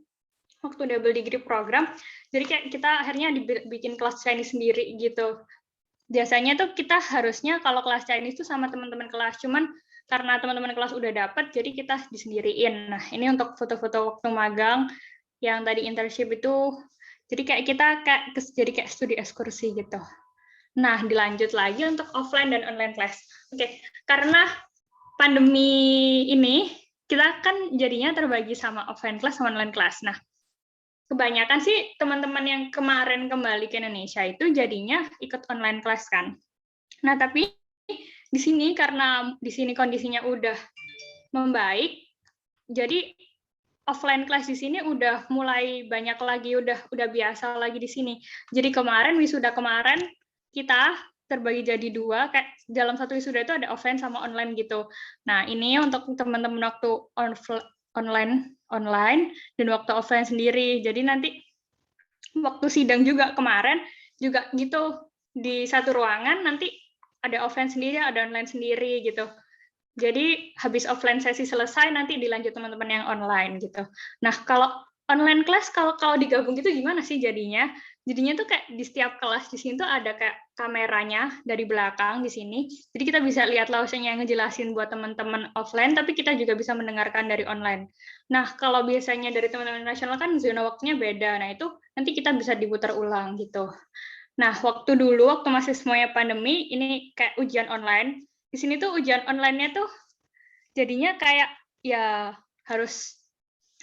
waktu double degree program, jadi kayak kita akhirnya dibikin kelas Chinese sendiri gitu. Biasanya tuh kita harusnya kalau kelas Chinese tuh sama teman-teman kelas, cuman karena teman-teman kelas udah dapat, jadi kita disendiriin. Nah, ini untuk foto-foto waktu magang yang tadi internship itu, jadi kayak kita jadi kayak studi ekskursi gitu. Nah, dilanjut lagi untuk offline dan online class. Oke, karena pandemi ini kita kan jadinya terbagi sama offline class sama online class. Nah, kebanyakan sih teman-teman yang kemarin kembali ke Indonesia itu jadinya ikut online class kan. Nah, tapi di sini karena di sini kondisinya udah membaik, jadi offline class di sini udah mulai banyak lagi, udah biasa lagi di sini. Jadi wisuda kemarin kita terbagi jadi dua, kayak dalam satu wisuda itu ada offline sama online gitu. Nah, ini untuk teman-teman waktu online dan waktu offline sendiri. Jadi nanti waktu sidang juga kemarin juga gitu, di satu ruangan nanti ada offline sendiri, ada online sendiri gitu. Jadi habis offline sesi selesai nanti dilanjut teman-teman yang online gitu. Nah, kalau online class kalau digabung gitu gimana sih jadinya? Jadinya tuh kayak di setiap kelas di sini tuh ada kayak kameranya dari belakang di sini. Jadi kita bisa lihat lausnya yang ngejelasin buat teman-teman offline, tapi kita juga bisa mendengarkan dari online. Nah, kalau biasanya dari teman-teman nasional kan zona waktunya beda. Nah, itu nanti kita bisa diputar ulang gitu. Nah, waktu masih semuanya pandemi, ini kayak ujian online. Di sini tuh ujian online-nya tuh jadinya kayak ya harus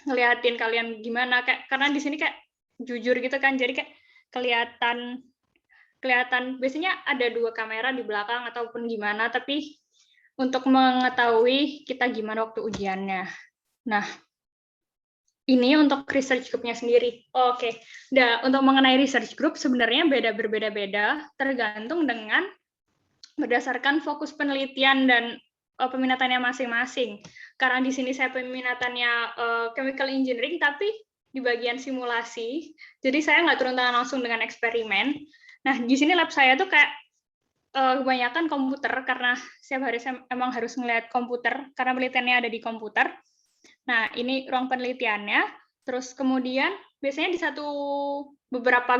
ngeliatin kalian gimana, kayak karena di sini kayak jujur gitu kan, jadi kayak kelihatan biasanya ada 2 kamera di belakang ataupun gimana, tapi untuk mengetahui kita gimana waktu ujiannya. Nah, ini untuk research group-nya sendiri. Oke. Nah, untuk mengenai research group sebenarnya berbeda-beda tergantung dengan berdasarkan fokus penelitian dan peminatannya masing-masing. Karena di sini saya peminatannya chemical engineering, tapi di bagian simulasi, jadi saya nggak turun tangan langsung dengan eksperimen. Nah, di sini lab saya tuh kayak kebanyakan komputer, karena setiap hari saya emang harus ngeliat komputer, karena penelitiannya ada di komputer. Nah, ini ruang penelitiannya, terus kemudian biasanya di beberapa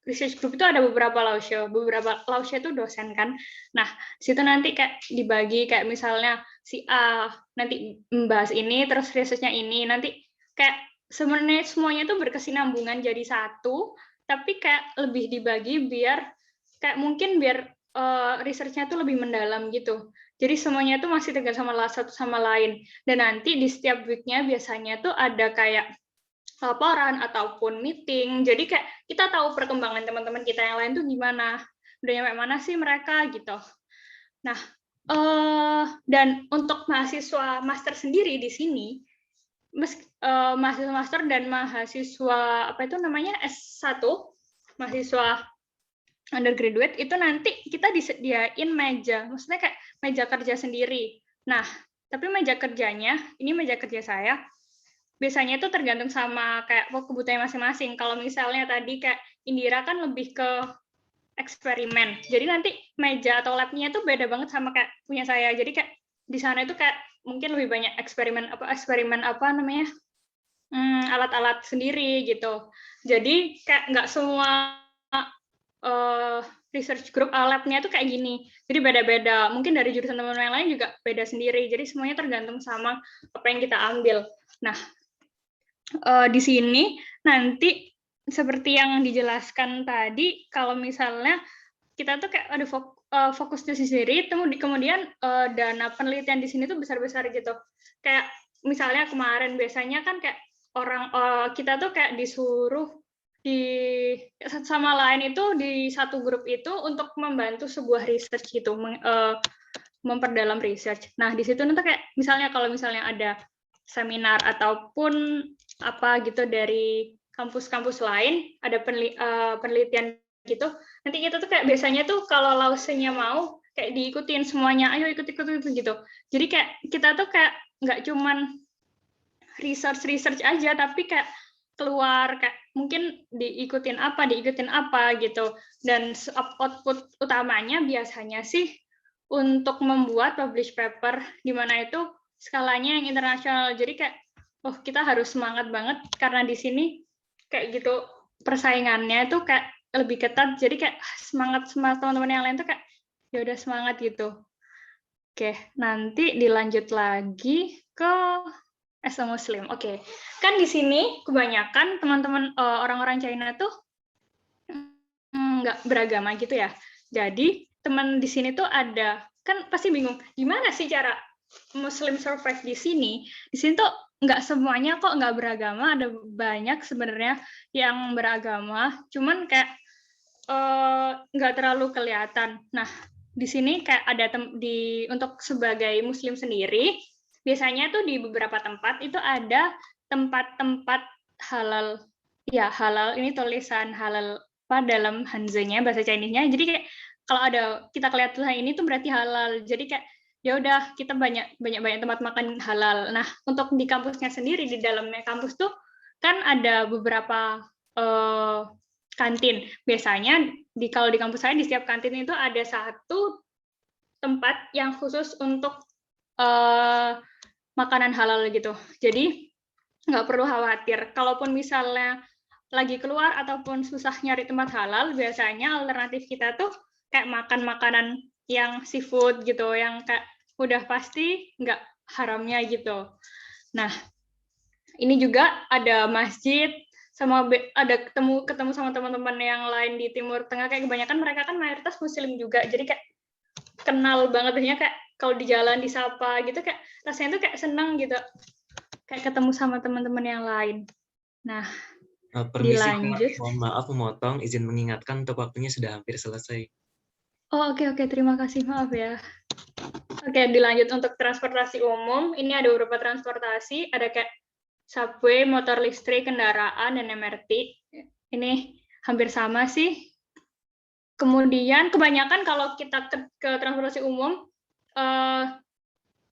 research group itu ada beberapa laushe itu dosen kan. Nah, situ nanti kayak dibagi, kayak misalnya si A nanti membahas ini, terus research-nya ini, nanti kayak sebenarnya semuanya itu berkesinambungan jadi satu, tapi kayak lebih dibagi biar research-nya tuh lebih mendalam gitu. Jadi semuanya tuh masih tergantung satu sama lain. Dan nanti di setiap week-nya biasanya tuh ada kayak laporan ataupun meeting. Jadi kayak kita tahu perkembangan teman-teman kita yang lain tuh gimana, udah nyampe mana sih mereka gitu. Nah, dan untuk mahasiswa master sendiri di sini, mahasiswa master dan mahasiswa S1, mahasiswa undergraduate itu nanti kita disediain meja, maksudnya kayak meja kerja sendiri. Nah, tapi meja kerjanya, ini meja kerja saya, biasanya itu tergantung sama kayak kebutuhan masing-masing. Kalau misalnya tadi kayak Indira kan lebih ke eksperimen. Jadi nanti meja atau labnya itu beda banget sama kayak punya saya. Jadi kayak di sana itu kayak mungkin lebih banyak eksperimen apa namanya, alat-alat sendiri gitu. Jadi kayak nggak semua research group labnya itu kayak gini. Jadi beda-beda. Mungkin dari jurusan teman-teman yang lain juga beda sendiri. Jadi semuanya tergantung sama apa yang kita ambil. Nah, di sini nanti seperti yang dijelaskan tadi, kalau misalnya kita tuh kayak ada fokusnya sendiri, kemudian dana penelitian di sini tuh besar-besar gitu. Kayak misalnya kemarin biasanya kan kayak kita tuh kayak disuruh sama lain itu di satu grup itu untuk membantu sebuah research gitu, memperdalam research. Nah di situ nanti kayak misalnya kalau misalnya ada seminar ataupun apa gitu dari kampus-kampus lain ada penelitian gitu, nanti kita tuh kayak biasanya tuh kalau lausenya mau kayak diikutin semuanya, ayo ikut gitu. Jadi kayak kita tuh kayak nggak cuman research aja, tapi kayak keluar kayak mungkin diikutin apa gitu. Dan output utamanya biasanya sih untuk membuat publish paper di mana itu skalanya yang internasional. Jadi kayak kita harus semangat banget karena di sini kayak gitu persaingannya itu kayak lebih ketat. Jadi kayak semangat teman-teman yang lain tuh kayak ya udah semangat gitu. Oke, nanti dilanjut lagi ke as a Muslim. Oke. Kan di sini kebanyakan teman-teman orang-orang China tuh nggak beragama gitu ya. Jadi teman di sini tuh ada, kan pasti bingung, gimana sih cara Muslim survive di sini? Di sini tuh nggak semuanya kok nggak beragama, ada banyak sebenarnya yang beragama, cuman kayak nggak terlalu kelihatan. Nah, di sini kayak ada untuk sebagai Muslim sendiri, biasanya tuh di beberapa tempat itu ada tempat-tempat halal. Ya, halal ini tulisan halal dalam Hanzanya, bahasa Chinese-nya. Jadi kayak kalau ada kita kelihatan tulisan ini tuh berarti halal. Jadi kayak ya udah kita banyak tempat makan halal. Nah, untuk di kampusnya sendiri, di dalamnya kampus tuh kan ada beberapa kantin. Biasanya kalau di kampus saya di setiap kantin itu ada satu tempat yang khusus untuk makanan halal gitu. Jadi nggak perlu khawatir. Kalaupun misalnya lagi keluar ataupun susah nyari tempat halal, biasanya alternatif kita tuh kayak makan makanan yang seafood gitu, yang kayak udah pasti nggak haramnya gitu. Nah, ini juga ada masjid, sama ada ketemu sama teman-teman yang lain di Timur Tengah, kayak kebanyakan mereka kan mayoritas Muslim juga, jadi kayak kenal banget, kayak kalau di jalan disapa gitu kayak rasanya tuh kayak senang gitu, kayak ketemu sama teman-teman yang lain. Nah, permisi, dilanjut. Mohon maaf memotong, izin mengingatkan untuk waktunya sudah hampir selesai. Oh, oke, terima kasih, maaf ya. Oke, dilanjut untuk transportasi umum. Ini ada beberapa transportasi, ada kayak subway, motor listrik, kendaraan, dan MRT. Ini hampir sama sih. Kemudian kebanyakan kalau kita ke transportasi umum,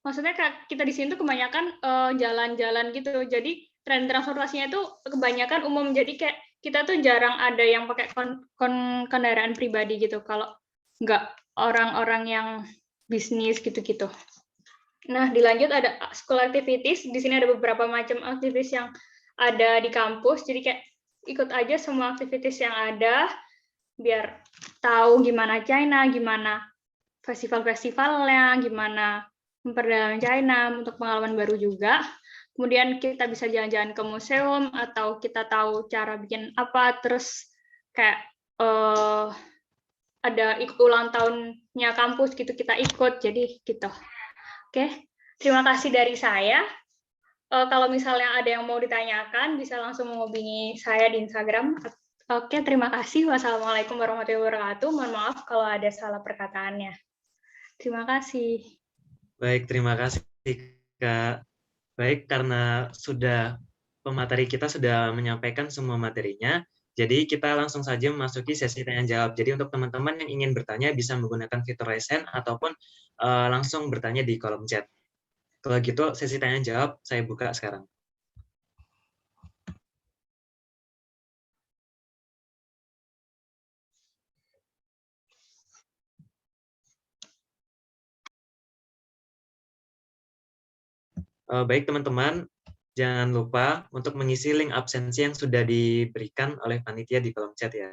maksudnya kita di sini tuh kebanyakan jalan-jalan gitu. Jadi tren transportasinya itu kebanyakan umum. Jadi kayak kita tuh jarang ada yang pakai kendaraan pribadi gitu. Kalau nggak orang-orang yang bisnis gitu-gitu. Nah, dilanjut ada school activities. Di sini ada beberapa macam aktivitas yang ada di kampus. Jadi kayak ikut aja semua aktivitas yang ada, biar tahu gimana China, gimana festival-festivalnya, gimana memperdalam China, untuk pengalaman baru juga. Kemudian kita bisa jalan-jalan ke museum, atau kita tahu cara bikin apa, terus kayak ada ikut ulang tahunnya kampus gitu, kita ikut, jadi gitu. Oke, terima kasih dari saya. Kalau misalnya ada yang mau ditanyakan, bisa langsung menghubungi saya di Instagram. Oke, terima kasih. Wassalamualaikum warahmatullahi wabarakatuh. Mohon maaf kalau ada salah perkataannya. Terima kasih. Baik, terima kasih, Kak. Baik, karena pemateri kita sudah menyampaikan semua materinya, jadi kita langsung saja memasuki sesi tanya-jawab. Jadi untuk teman-teman yang ingin bertanya bisa menggunakan fitur raise hand ataupun langsung bertanya di kolom chat. Kalau gitu, sesi tanya-jawab saya buka sekarang. Baik teman-teman, jangan lupa untuk mengisi link absensi yang sudah diberikan oleh panitia di kolom chat ya.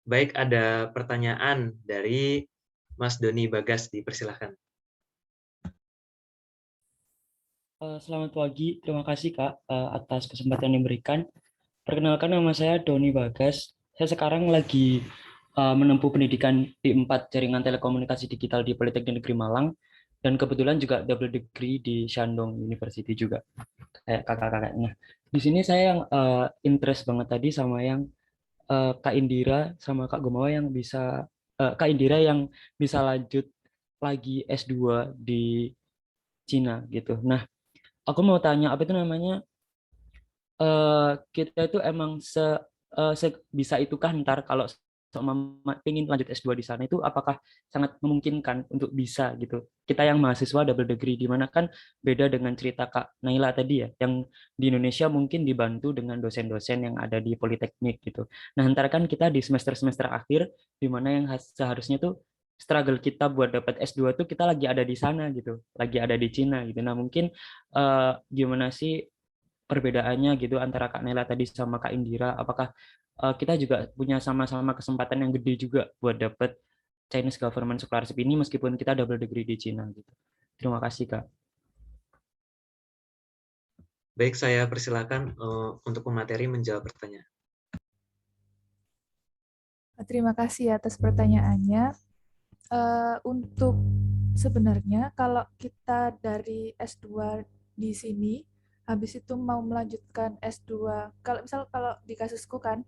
Baik, ada pertanyaan dari Mas Doni Bagas, dipersilahkan. Selamat pagi, terima kasih Kak atas kesempatan yang diberikan. Perkenalkan, nama saya Doni Bagas. Saya sekarang lagi menempuh pendidikan D4 Jaringan Telekomunikasi Digital di Politeknik Negeri Malang, dan kebetulan juga double degree di Shandong University juga, kayak kakak-kakaknya. Di sini saya yang interest banget tadi sama yang Kak Indira sama Kak Gumawa yang bisa, Kak Indira yang bisa lanjut lagi S2 di Cina gitu. Nah, aku mau tanya, apa itu namanya, kita itu emang bisa itukah ntar kalau seumpama pengen lanjut S2 di sana, itu apakah sangat memungkinkan untuk bisa gitu. Kita yang mahasiswa double degree, di mana kan beda dengan cerita Kak Naila tadi ya, yang di Indonesia mungkin dibantu dengan dosen-dosen yang ada di Politeknik gitu. Nah, ntar kan kita di semester-semester akhir, di mana yang seharusnya tuh struggle kita buat dapat S2 tuh kita lagi ada di sana gitu, lagi ada di Cina gitu. Nah, mungkin gimana sih perbedaannya gitu antara Kak Nela tadi sama Kak Indira? Apakah kita juga punya sama-sama kesempatan yang gede juga buat dapat Chinese Government Scholarship ini meskipun kita double degree di Cina gitu? Terima kasih Kak. Baik, saya persilakan untuk pemateri menjawab pertanyaan. Terima kasih atas pertanyaannya. Untuk sebenarnya kalau kita dari S2 di sini, habis itu mau melanjutkan S2, kalau di kasusku kan,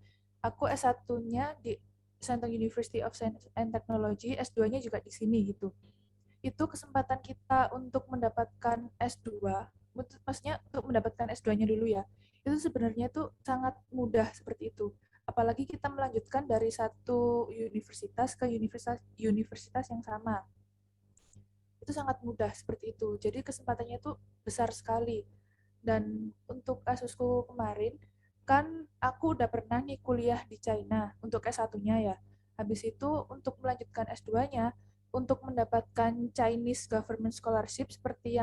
aku S1-nya di Shandong University of Science and Technology, S2-nya juga di sini gitu. Itu kesempatan kita untuk mendapatkan S2, maksudnya untuk mendapatkan S2-nya dulu ya, itu sebenarnya tuh sangat mudah seperti itu. Apalagi kita melanjutkan dari satu universitas ke universitas yang sama. Itu sangat mudah seperti itu. Jadi kesempatannya itu besar sekali. Dan untuk kasusku kemarin, kan aku udah pernah nih kuliah di China untuk S1-nya ya. Habis itu untuk melanjutkan S2-nya, untuk mendapatkan Chinese Government Scholarship seperti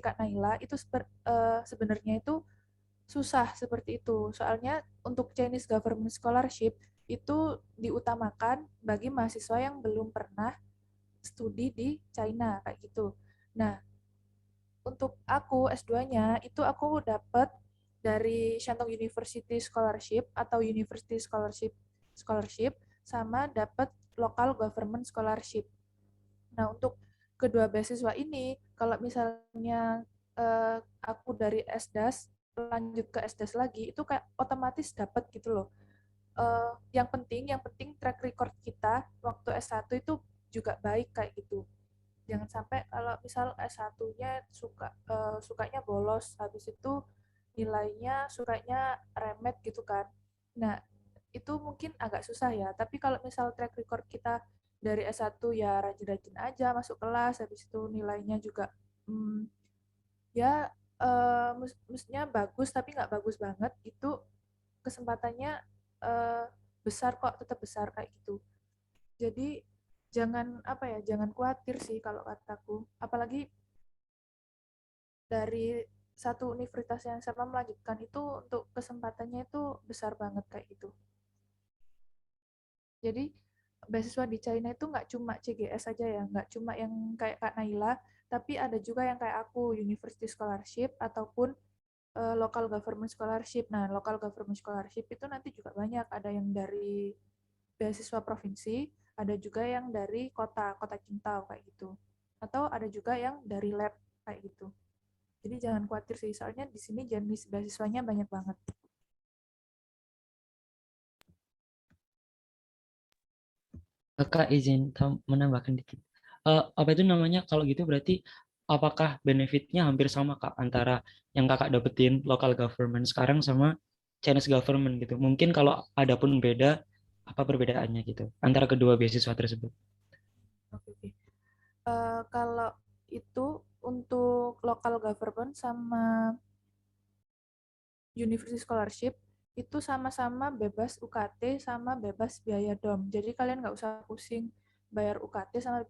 Kak Naila, itu sebenarnya itu susah seperti itu. Soalnya untuk Chinese Government Scholarship itu diutamakan bagi mahasiswa yang belum pernah studi di China kayak gitu. Nah, untuk aku S2-nya itu aku dapat dari Shandong University Scholarship atau University Scholarship sama dapat Local Government Scholarship. Nah, untuk kedua beasiswa ini, kalau misalnya aku dari SDAS lanjut ke SDAS lagi, itu kayak otomatis dapat gitu loh. Yang penting track record kita waktu S1 itu juga baik kayak gitu. Jangan sampai kalau misal S1-nya sukanya bolos, habis itu nilainya sukanya remet gitu kan. Nah, itu mungkin agak susah ya. Tapi kalau misal track record kita dari S1 ya rajin-rajin aja masuk kelas, habis itu nilainya juga ya mestinya bagus tapi nggak bagus banget, itu kesempatannya besar kok, tetap besar kayak gitu. Jadi jangan khawatir sih kalau kataku. Apalagi dari satu universitas yang sama melanjutkan itu untuk kesempatannya itu besar banget kayak gitu. Jadi beasiswa di China itu nggak cuma CGS aja ya, nggak cuma yang kayak Kak Naila, tapi ada juga yang kayak aku, University Scholarship ataupun Local Government Scholarship. Nah, Local Government Scholarship itu nanti juga banyak, ada yang dari beasiswa provinsi, ada juga yang dari kota Qingdao kayak gitu. Atau ada juga yang dari lab kayak gitu. Jadi jangan khawatir sih, soalnya di sini jenis beasiswanya banyak banget. Kakak izin menambahkan dikit. Apa itu namanya, kalau gitu berarti apakah benefitnya hampir sama Kak antara yang Kakak dapetin local government sekarang sama Chinese government gitu? Mungkin kalau ada pun beda, apa perbedaannya gitu antara kedua beasiswa tersebut? Oke. Kalau itu untuk local government sama University Scholarship itu sama-sama bebas UKT sama bebas biaya DOM. Jadi kalian nggak usah pusing bayar UKT sama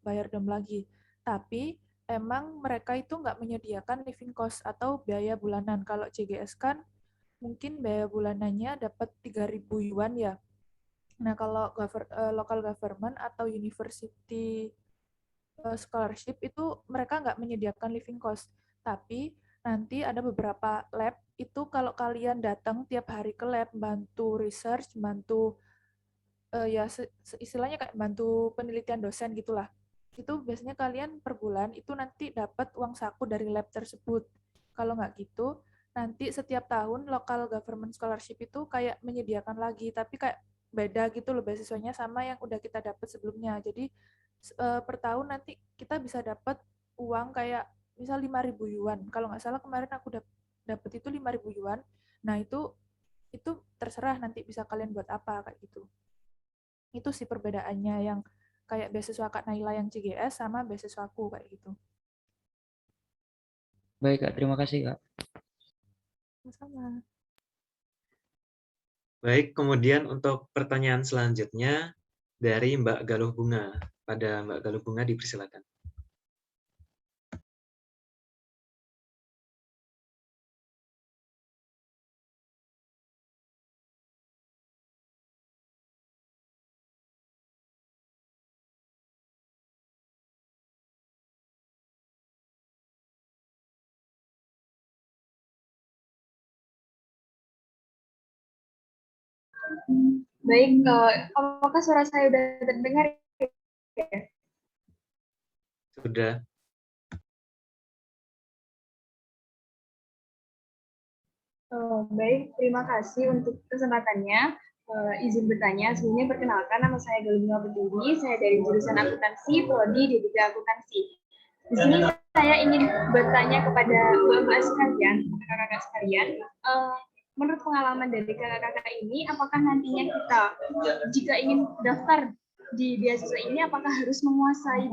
bayar DOM lagi. Tapi emang mereka itu nggak menyediakan living cost atau biaya bulanan. Kalau CGS kan mungkin biaya bulanannya dapat 3.000 yuan ya. Nah, kalau local government atau university scholarship itu mereka nggak menyediakan living cost. Tapi nanti ada beberapa lab itu kalau kalian datang tiap hari ke lab, bantu research, bantu ya istilahnya kayak bantu penelitian dosen gitulah. Itu biasanya kalian per bulan itu nanti dapat uang saku dari lab tersebut. Kalau nggak gitu, nanti setiap tahun local government scholarship itu kayak menyediakan lagi, tapi kayak beda gitu loh beasiswanya sama yang udah kita dapat sebelumnya. Jadi per tahun nanti kita bisa dapat uang kayak misal 5.000 yuan. Kalau nggak salah kemarin aku dapat itu 5.000 yuan. Nah, itu terserah nanti bisa kalian buat apa kayak gitu. Itu sih perbedaannya yang kayak beasiswa Kak Naila yang CGS sama beasiswaku kayak gitu. Baik Kak, terima kasih Kak. Sama. Baik, kemudian untuk pertanyaan selanjutnya dari Mbak Galuh Bunga. Pada Mbak Galuh Bunga dipersilakan. Baik, apakah suara saya sudah terdengar? Sudah. Baik, terima kasih untuk kesempatannya. Izin bertanya, sebelumnya perkenalkan nama saya Galuh Bunga Pertiwi, saya dari jurusan akuntansi, prodi D3 akuntansi. Di sini saya ingin bertanya kepada Bapak sekalian, kakak-kakak sekalian, menurut pengalaman dari kakak-kakak ini, apakah nantinya kita jika ingin daftar di beasiswa ini, apakah harus menguasai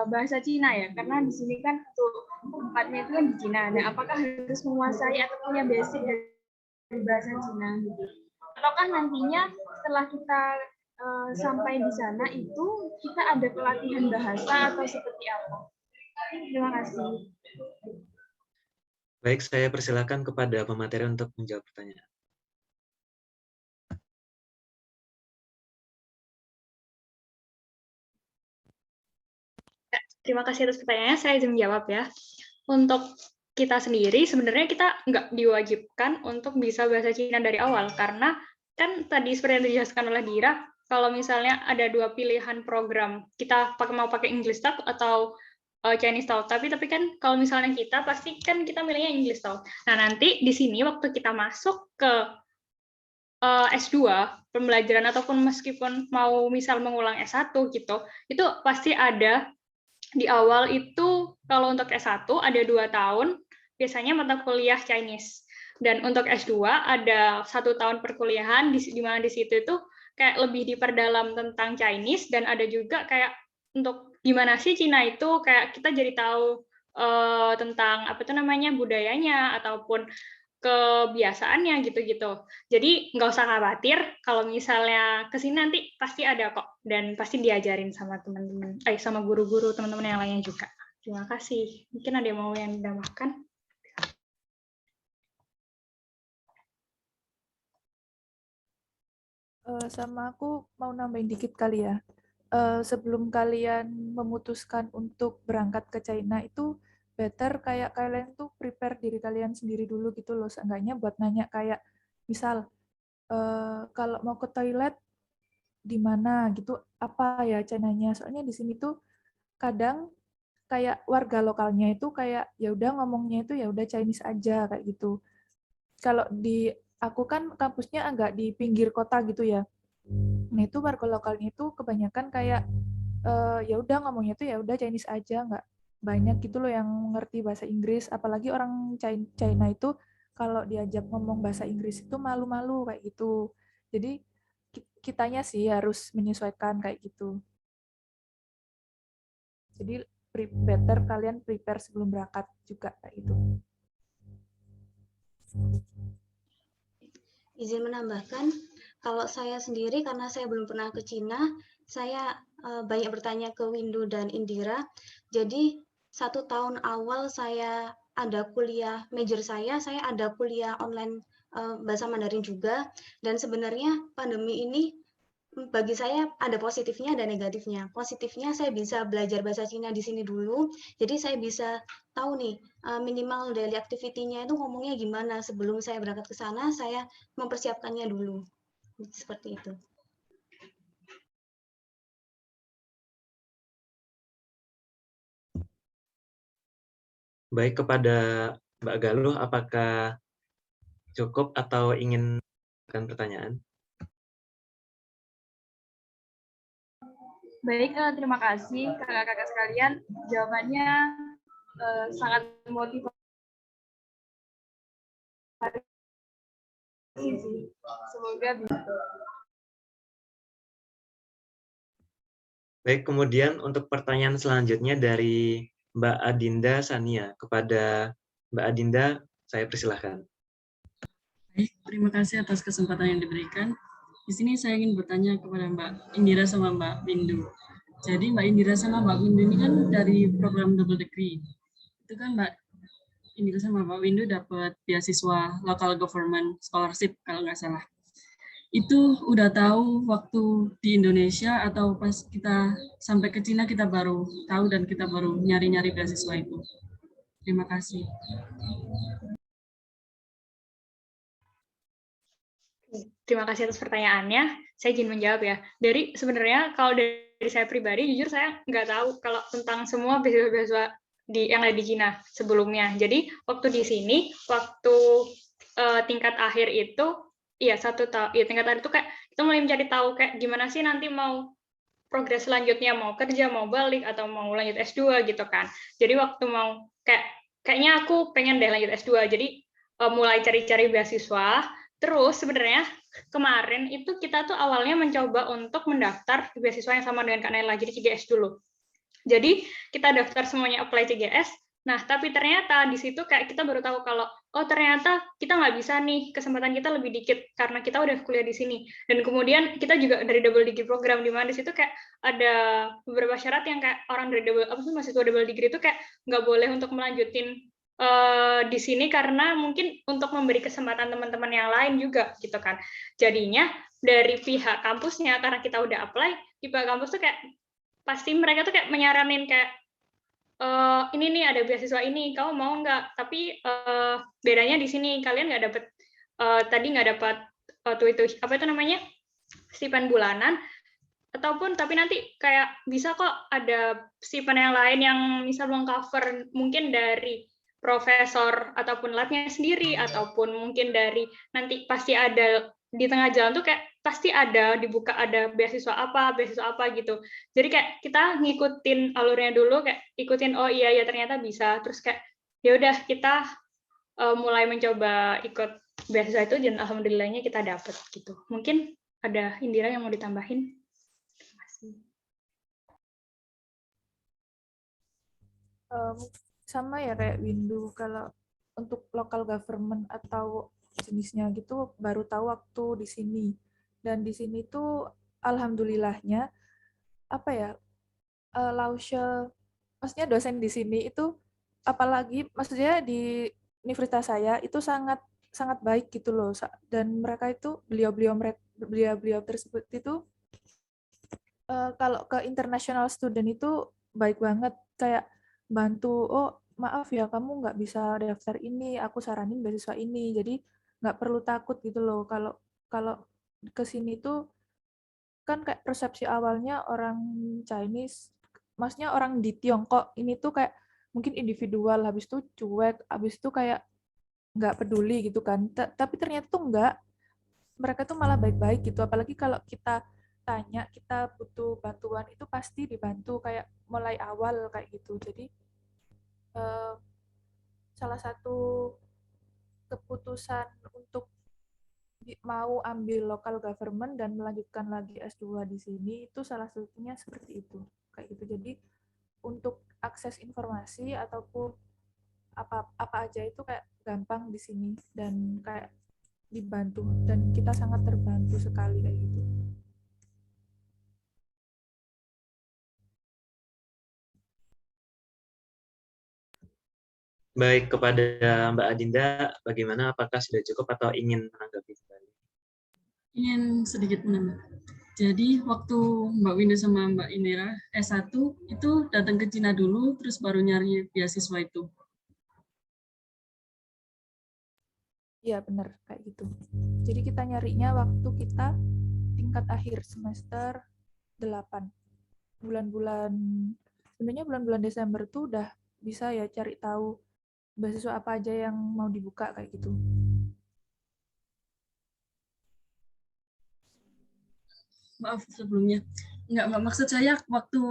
bahasa Cina ya? Karena di sini kan untuk tempatnya itu kan di Cina. Nah, apakah harus menguasai atau punya basic dari bahasa Cina gitu? Ataukah nantinya setelah kita sampai di sana itu kita ada pelatihan bahasa atau seperti apa? Terima kasih. Baik, saya persilakan kepada pemateri untuk menjawab pertanyaan. Terima kasih atas pertanyaannya, saya izin menjawab ya. Untuk kita sendiri, sebenarnya kita nggak diwajibkan untuk bisa bahasa Cina dari awal, karena kan tadi seperti yang dijelaskan oleh Dira, kalau misalnya ada dua pilihan program, kita mau pakai English Talk atau Chinese Talk, tapi kan kalau misalnya kita, pasti kan kita milihnya English Talk. Nah, nanti di sini waktu kita masuk ke S2, pembelajaran ataupun meskipun mau misal mengulang S1 gitu, itu pasti ada di awal itu kalau untuk S1 ada 2 tahun, biasanya mata kuliah Chinese. Dan untuk S2 ada 1 tahun perkuliahan, di mana di situ itu kayak lebih diperdalam tentang Chinese, dan ada juga kayak untuk gimana sih Cina itu, kayak kita jadi tahu tentang apa itu namanya budayanya ataupun kebiasaannya gitu-gitu. Jadi nggak usah khawatir kalau misalnya kesini nanti pasti ada kok, dan pasti diajarin sama teman-teman, sama guru-guru teman-teman yang lainnya juga. Terima kasih. Mungkin ada yang mau yang ditambahkan? Sama aku mau nambahin dikit kali ya. Sebelum kalian memutuskan untuk berangkat ke China itu better kayak kalian tuh prepare diri kalian sendiri dulu gitu loh, seenggaknya buat nanya kayak misal kalau mau ke toilet di mana gitu, apa ya Chinanya, soalnya di sini tuh kadang kayak warga lokalnya itu kayak ya udah ngomongnya itu ya udah Chinese aja kayak gitu. Kalau di aku kan kampusnya agak di pinggir kota gitu ya. Nah, itu warga lokalnya itu kebanyakan kayak ya udah ngomongnya tuh ya udah Chinese aja, nggak banyak gitu loh yang ngerti bahasa Inggris, apalagi orang China itu kalau diajak ngomong bahasa Inggris itu malu-malu kayak gitu. Jadi kitanya sih harus menyesuaikan kayak gitu. Jadi better kalian prepare sebelum berangkat juga kayak gitu. Izin menambahkan, kalau saya sendiri karena saya belum pernah ke Cina, saya banyak bertanya ke Windu dan Indira. Jadi 1 tahun awal saya ada kuliah, major saya ada kuliah online bahasa Mandarin juga. Dan sebenarnya pandemi ini bagi saya ada positifnya dan negatifnya. Positifnya saya bisa belajar bahasa Cina di sini dulu, jadi saya bisa tahu nih minimal daily activity-nya itu ngomongnya gimana sebelum saya berangkat ke sana, saya mempersiapkannya dulu. Seperti itu. Baik, kepada Mbak Galuh, apakah cukup atau ingin pertanyaan? Baik, terima kasih kakak-kakak sekalian. Jawabannya sangat motivasi sih. Semoga bisa. Baik, kemudian untuk pertanyaan selanjutnya dari Mbak Adinda Sania. Kepada Mbak Adinda, saya persilahkan. Baik, terima kasih atas kesempatan yang diberikan. Di sini saya ingin bertanya kepada Mbak Indira sama Mbak Bindu. Jadi Mbak Indira sama Mbak Bindu ini kan dari program double degree. Itu kan Mbak Indira sama Mbak Windu dapat beasiswa local government scholarship kalau nggak salah. Itu udah tahu waktu di Indonesia atau pas kita sampai ke Cina kita baru tahu dan kita baru nyari-nyari beasiswa itu. Terima kasih. Terima kasih atas pertanyaannya. Saya izin menjawab ya. Dari sebenarnya kalau dari saya pribadi, jujur saya nggak tahu kalau tentang semua beasiswa yang ada di Cina sebelumnya. Jadi waktu di sini, waktu tingkat akhir itu, ya tingkat akhir itu kayak kita mulai mencari tahu kayak gimana sih nanti mau progres selanjutnya, mau kerja, mau balik atau mau lanjut S2 gitu kan. Jadi waktu mau kayaknya aku pengen deh lanjut S2. Jadi mulai cari-cari beasiswa. Terus sebenarnya kemarin itu kita tuh awalnya mencoba untuk mendaftar di beasiswa yang sama dengan Kak Naila, jadi CGS dulu. Jadi kita daftar semuanya apply CGS. Nah, tapi ternyata di situ kayak kita baru tahu kalau oh ternyata kita nggak bisa nih, kesempatan kita lebih dikit karena kita udah kuliah di sini. Dan kemudian kita juga dari double degree program, di mana di situ kayak ada beberapa syarat yang kayak orang dari mahasiswa double degree itu kayak nggak boleh untuk melanjutin di sini karena mungkin untuk memberi kesempatan teman-teman yang lain juga gitu kan. Jadinya dari pihak kampusnya karena kita udah apply, di pihak kampus tuh kayak pasti mereka tuh kayak menyaranin kayak ini nih ada beasiswa ini, kamu mau nggak? Tapi bedanya di sini kalian nggak dapat tadi nggak dapat apa itu namanya stipend bulanan, ataupun tapi nanti kayak bisa kok ada stipend yang lain yang misal mengcover mungkin dari profesor ataupun labnya sendiri, ataupun mungkin dari nanti pasti ada di tengah jalan tuh kayak pasti ada dibuka ada beasiswa apa gitu. Jadi kayak kita ngikutin alurnya dulu, kayak ikutin oh iya ya ternyata bisa, terus kayak ya udah kita mulai mencoba ikut beasiswa itu dan alhamdulillahnya kita dapet gitu. Mungkin ada Indira yang mau ditambahin? Terima kasih. Sama ya kayak Windu, kalau untuk local government atau jenisnya gitu baru tahu waktu di sini. Dan di sini tuh alhamdulillahnya apa ya, Lausche, maksudnya dosen di sini itu apalagi maksudnya di universitas saya itu sangat sangat baik gitu loh, dan mereka itu beliau tersebut itu kalau ke international student itu baik banget, kayak bantu, oh maaf ya kamu nggak bisa daftar ini, aku saranin beasiswa ini, jadi nggak perlu takut gitu loh. Kalau kalau ke sini tuh kan kayak persepsi awalnya orang Chinese, maksudnya orang di Tiongkok ini tuh kayak mungkin individual, habis itu cuek, habis itu kayak nggak peduli gitu kan. Tapi ternyata tuh nggak, mereka tuh malah baik-baik gitu. Apalagi kalau kita tanya, kita butuh bantuan, itu pasti dibantu kayak mulai awal kayak gitu. Jadi salah satu keputusan untuk mau ambil local government dan melanjutkan lagi S2 di sini itu salah satunya seperti itu. Kayak gitu. Jadi untuk akses informasi ataupun apa aja itu kayak gampang di sini dan kayak dibantu, dan kita sangat terbantu sekali kayak gitu. Baik, kepada Mbak Adinda, bagaimana? Apakah sudah cukup atau ingin menanggapi kembali? Ingin sedikit menambah. Jadi waktu Mbak Windu sama Mbak Indira S1 itu datang ke Cina dulu, terus baru nyari beasiswa itu. Iya benar kayak gitu. Jadi kita nyarinya waktu kita tingkat akhir semester 8. Bulan-bulan sebenarnya bulan-bulan Desember tuh udah bisa ya cari tahu beasiswa apa aja yang mau dibuka kayak gitu. Maaf sebelumnya. Enggak, Mbak, maksud saya waktu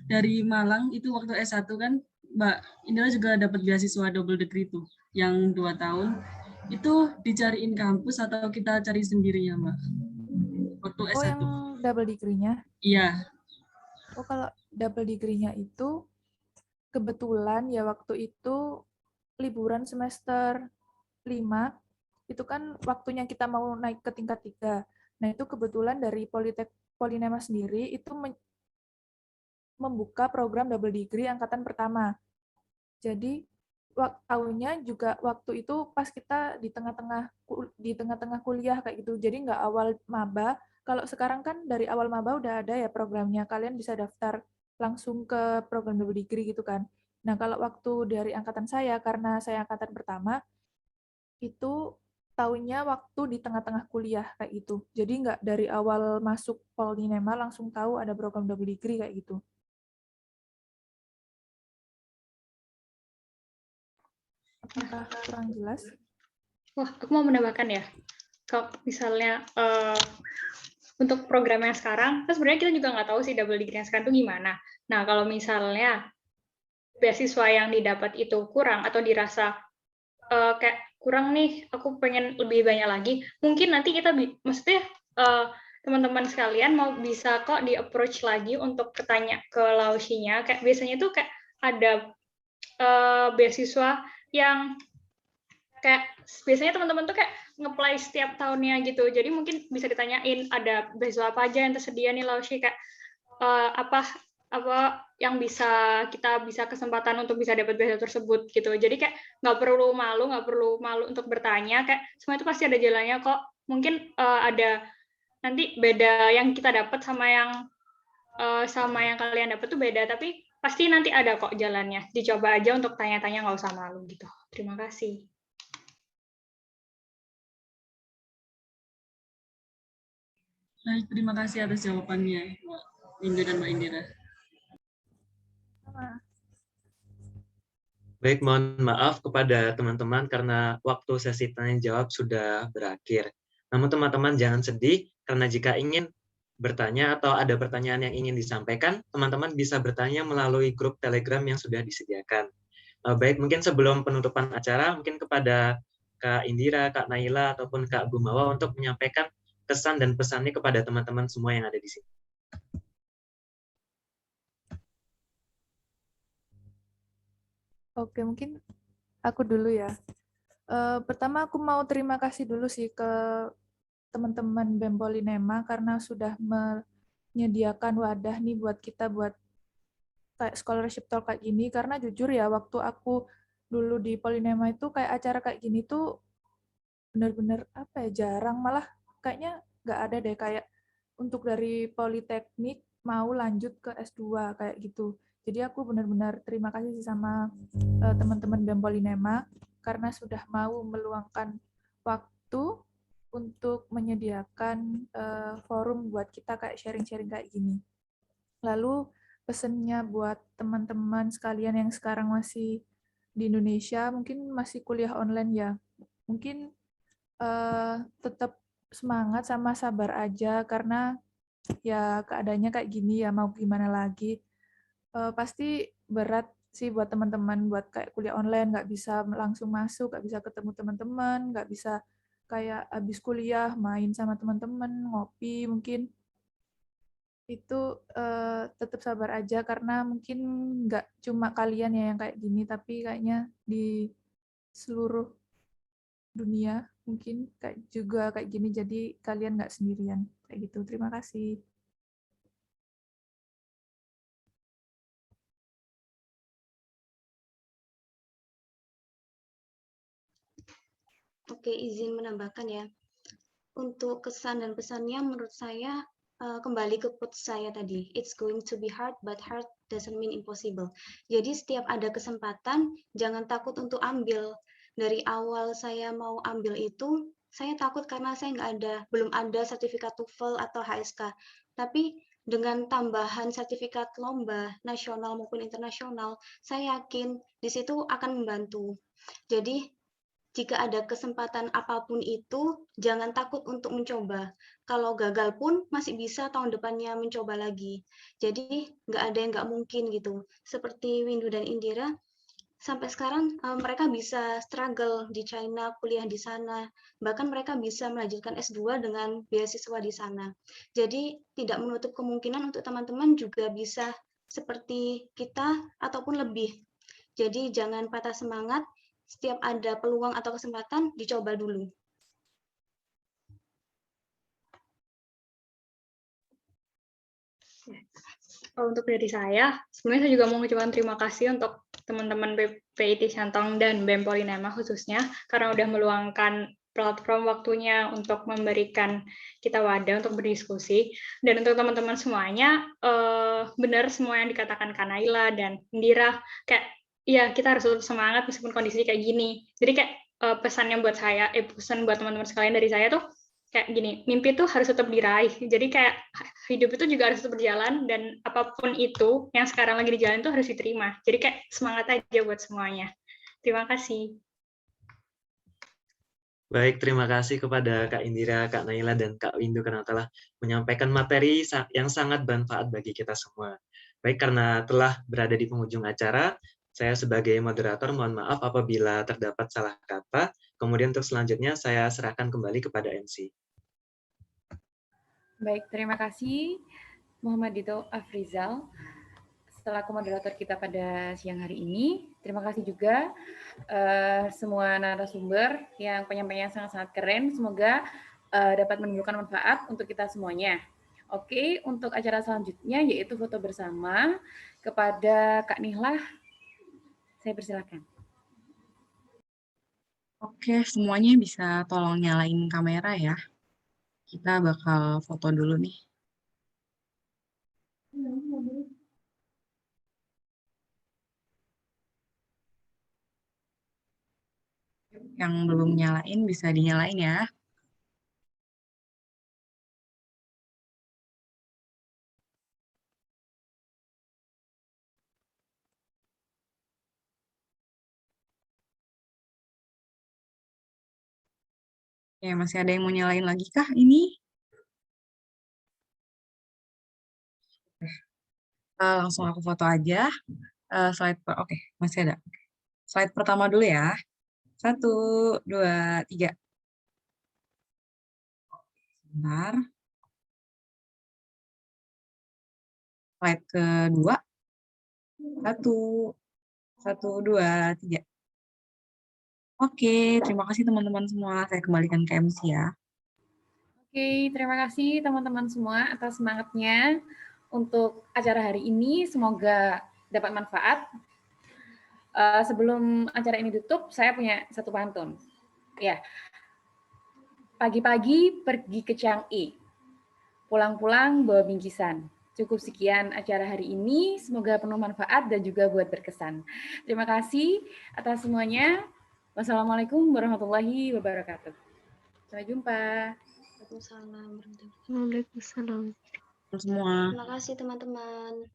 dari Malang itu waktu S1 kan Mbak Indra juga dapat beasiswa double degree itu yang 2 tahun. Itu dicariin kampus atau kita cari sendiri ya, Mbak? Waktu Oh, S1. yang double degree-nya? Iya. Oh, kalau double degree-nya itu kebetulan ya waktu itu liburan semester 5 itu kan waktunya kita mau naik ke tingkat 3. Nah, itu kebetulan dari Polinema sendiri itu membuka program double degree angkatan pertama. Jadi tahunnya juga waktu itu pas kita di tengah-tengah kuliah kayak gitu. Jadi nggak awal maba. Kalau sekarang kan dari awal maba udah ada ya programnya. Kalian bisa daftar langsung ke program double degree gitu kan. Nah, kalau waktu dari angkatan saya, karena saya angkatan pertama, itu tahunnya waktu di tengah-tengah kuliah kayak gitu. Jadi nggak dari awal masuk Polinema langsung tahu ada program double degree kayak gitu. Apakah kurang jelas? Wah, aku mau menambahkan ya. Kalau misalnya untuk program yang sekarang, kan sebenarnya kita juga nggak tahu sih double degree yang sekarang itu gimana. Nah, kalau misalnya beasiswa yang didapat itu kurang atau dirasa kayak kurang nih, aku pengen lebih banyak lagi, mungkin nanti kita, maksudnya teman-teman sekalian mau bisa kok di-approach lagi untuk ketanya ke Laushi-nya. Kayak biasanya tuh kayak ada beasiswa yang kayak biasanya teman-teman tuh kayak nge-apply setiap tahunnya gitu. Jadi mungkin bisa ditanyain ada beasiswa apa aja yang tersedia nih Laushi, kayak apa yang kita bisa kesempatan untuk bisa dapat beasiswa tersebut gitu. Jadi kayak nggak perlu malu untuk bertanya, kayak semua itu pasti ada jalannya kok. Mungkin ada nanti beda yang kita dapat sama yang kalian dapat tuh beda, tapi pasti nanti ada kok jalannya. Dicoba aja untuk tanya-tanya, nggak usah malu gitu. Terima kasih. Baik, terima kasih atas jawabannya, Mbak Windu dan Mbak Indira. Baik, mohon maaf kepada teman-teman karena waktu sesi tanya jawab sudah berakhir. Namun teman-teman jangan sedih karena jika ingin bertanya atau ada pertanyaan yang ingin disampaikan, teman-teman bisa bertanya melalui grup Telegram yang sudah disediakan. Baik, mungkin sebelum penutupan acara, mungkin kepada Kak Indira, Kak Naila, ataupun Kak Gumawa untuk menyampaikan kesan dan pesannya kepada teman-teman semua yang ada di sini. Oke, mungkin aku dulu ya. Pertama aku mau terima kasih dulu sih ke teman-teman BEM Polinema karena sudah menyediakan wadah nih buat kita buat kayak scholarship talk kayak gini, karena jujur ya waktu aku dulu di Polinema itu kayak acara kayak gini tuh benar-benar apa ya, jarang, malah kayaknya nggak ada deh kayak untuk dari Politeknik mau lanjut ke S2 kayak gitu. Jadi aku benar-benar terima kasih sih sama teman-teman BEM Polinema karena sudah mau meluangkan waktu untuk menyediakan forum buat kita kayak sharing-sharing kayak gini. Lalu pesennya buat teman-teman sekalian yang sekarang masih di Indonesia, mungkin masih kuliah online ya, mungkin tetap semangat sama sabar aja karena ya keadaannya kayak gini ya, mau gimana lagi. Pasti berat sih buat teman-teman buat kayak kuliah online, nggak bisa langsung masuk, nggak bisa ketemu teman-teman, nggak bisa kayak habis kuliah main sama teman-teman, ngopi mungkin. Itu tetap sabar aja karena mungkin nggak cuma kalian ya yang kayak gini, tapi kayaknya di seluruh dunia mungkin kayak juga kayak gini, jadi kalian nggak sendirian kayak gitu. Terima kasih. Oke, izin menambahkan ya. Untuk kesan dan pesannya menurut saya kembali ke quotes saya tadi, it's going to be hard, but hard doesn't mean impossible. Jadi setiap ada kesempatan, jangan takut untuk ambil. Dari awal saya mau ambil itu, saya takut karena saya belum ada sertifikat TOEFL atau HSK. Tapi dengan tambahan sertifikat lomba nasional maupun internasional, saya yakin di situ akan membantu. Jadi jika ada kesempatan apapun itu, jangan takut untuk mencoba. Kalau gagal pun masih bisa tahun depannya mencoba lagi. Jadi nggak ada yang nggak mungkin gitu. Seperti Windu dan Indira, sampai sekarang mereka bisa struggle di China, kuliah di sana. Bahkan mereka bisa melanjutkan S2 dengan beasiswa di sana. Jadi tidak menutup kemungkinan untuk teman-teman juga bisa seperti kita ataupun lebih. Jadi jangan patah semangat, setiap ada peluang atau kesempatan, dicoba dulu. Untuk dari saya, sebenarnya saya juga mau mengucapkan terima kasih untuk teman-teman PIT Shantong dan BEM Polynema khususnya, karena udah meluangkan platform waktunya untuk memberikan kita wadah untuk berdiskusi. Dan untuk teman-teman semuanya, benar semua yang dikatakan Kanaila dan Indira, kayak iya, kita harus tetap semangat meskipun kondisi kayak gini. Jadi kayak pesannya buat saya, pesan buat teman-teman sekalian dari saya tuh kayak gini, mimpi tuh harus tetap diraih. Jadi kayak hidup itu juga harus tetap berjalan dan apapun itu yang sekarang lagi dijalan tuh harus diterima. Jadi kayak semangat aja buat semuanya. Terima kasih. Baik, terima kasih kepada Kak Indira, Kak Naila, dan Kak Windu karena telah menyampaikan materi yang sangat bermanfaat bagi kita semua. Baik, karena telah berada di penghujung acara, saya sebagai moderator mohon maaf apabila terdapat salah kata. Kemudian untuk selanjutnya saya serahkan kembali kepada MC. Baik, terima kasih Muhammad Dito Afrizal selaku moderator kita pada siang hari ini. Terima kasih juga semua narasumber yang penyampaiannya sangat-sangat keren. Semoga dapat menimbulkan manfaat untuk kita semuanya. Oke, untuk acara selanjutnya yaitu foto bersama. Kepada Kak Nihlah, saya persilakan. Oke, semuanya bisa tolong nyalain kamera ya. Kita bakal foto dulu nih. Yang belum nyalain bisa dinyalain ya. Ya, masih ada yang mau nyalain lagi kah ini? Langsung aku foto aja. Oke, masih ada. Slide pertama dulu ya. 1, 2, 3. Bentar. Slide kedua. 1, 2, 3. Oke, terima kasih teman-teman semua. Saya kembalikan ke MC ya. Oke, terima kasih teman-teman semua atas semangatnya untuk acara hari ini. Semoga dapat manfaat. Sebelum acara ini ditutup, saya punya satu pantun. Ya, pagi-pagi pergi ke Chang'e, pulang-pulang bawa bingkisan. Cukup sekian acara hari ini. Semoga penuh manfaat dan juga buat berkesan. Terima kasih atas semuanya. Wassalamualaikum warahmatullahi wabarakatuh. Sampai jumpa. Waalaikumsalam. Semua. Terima kasih teman-teman.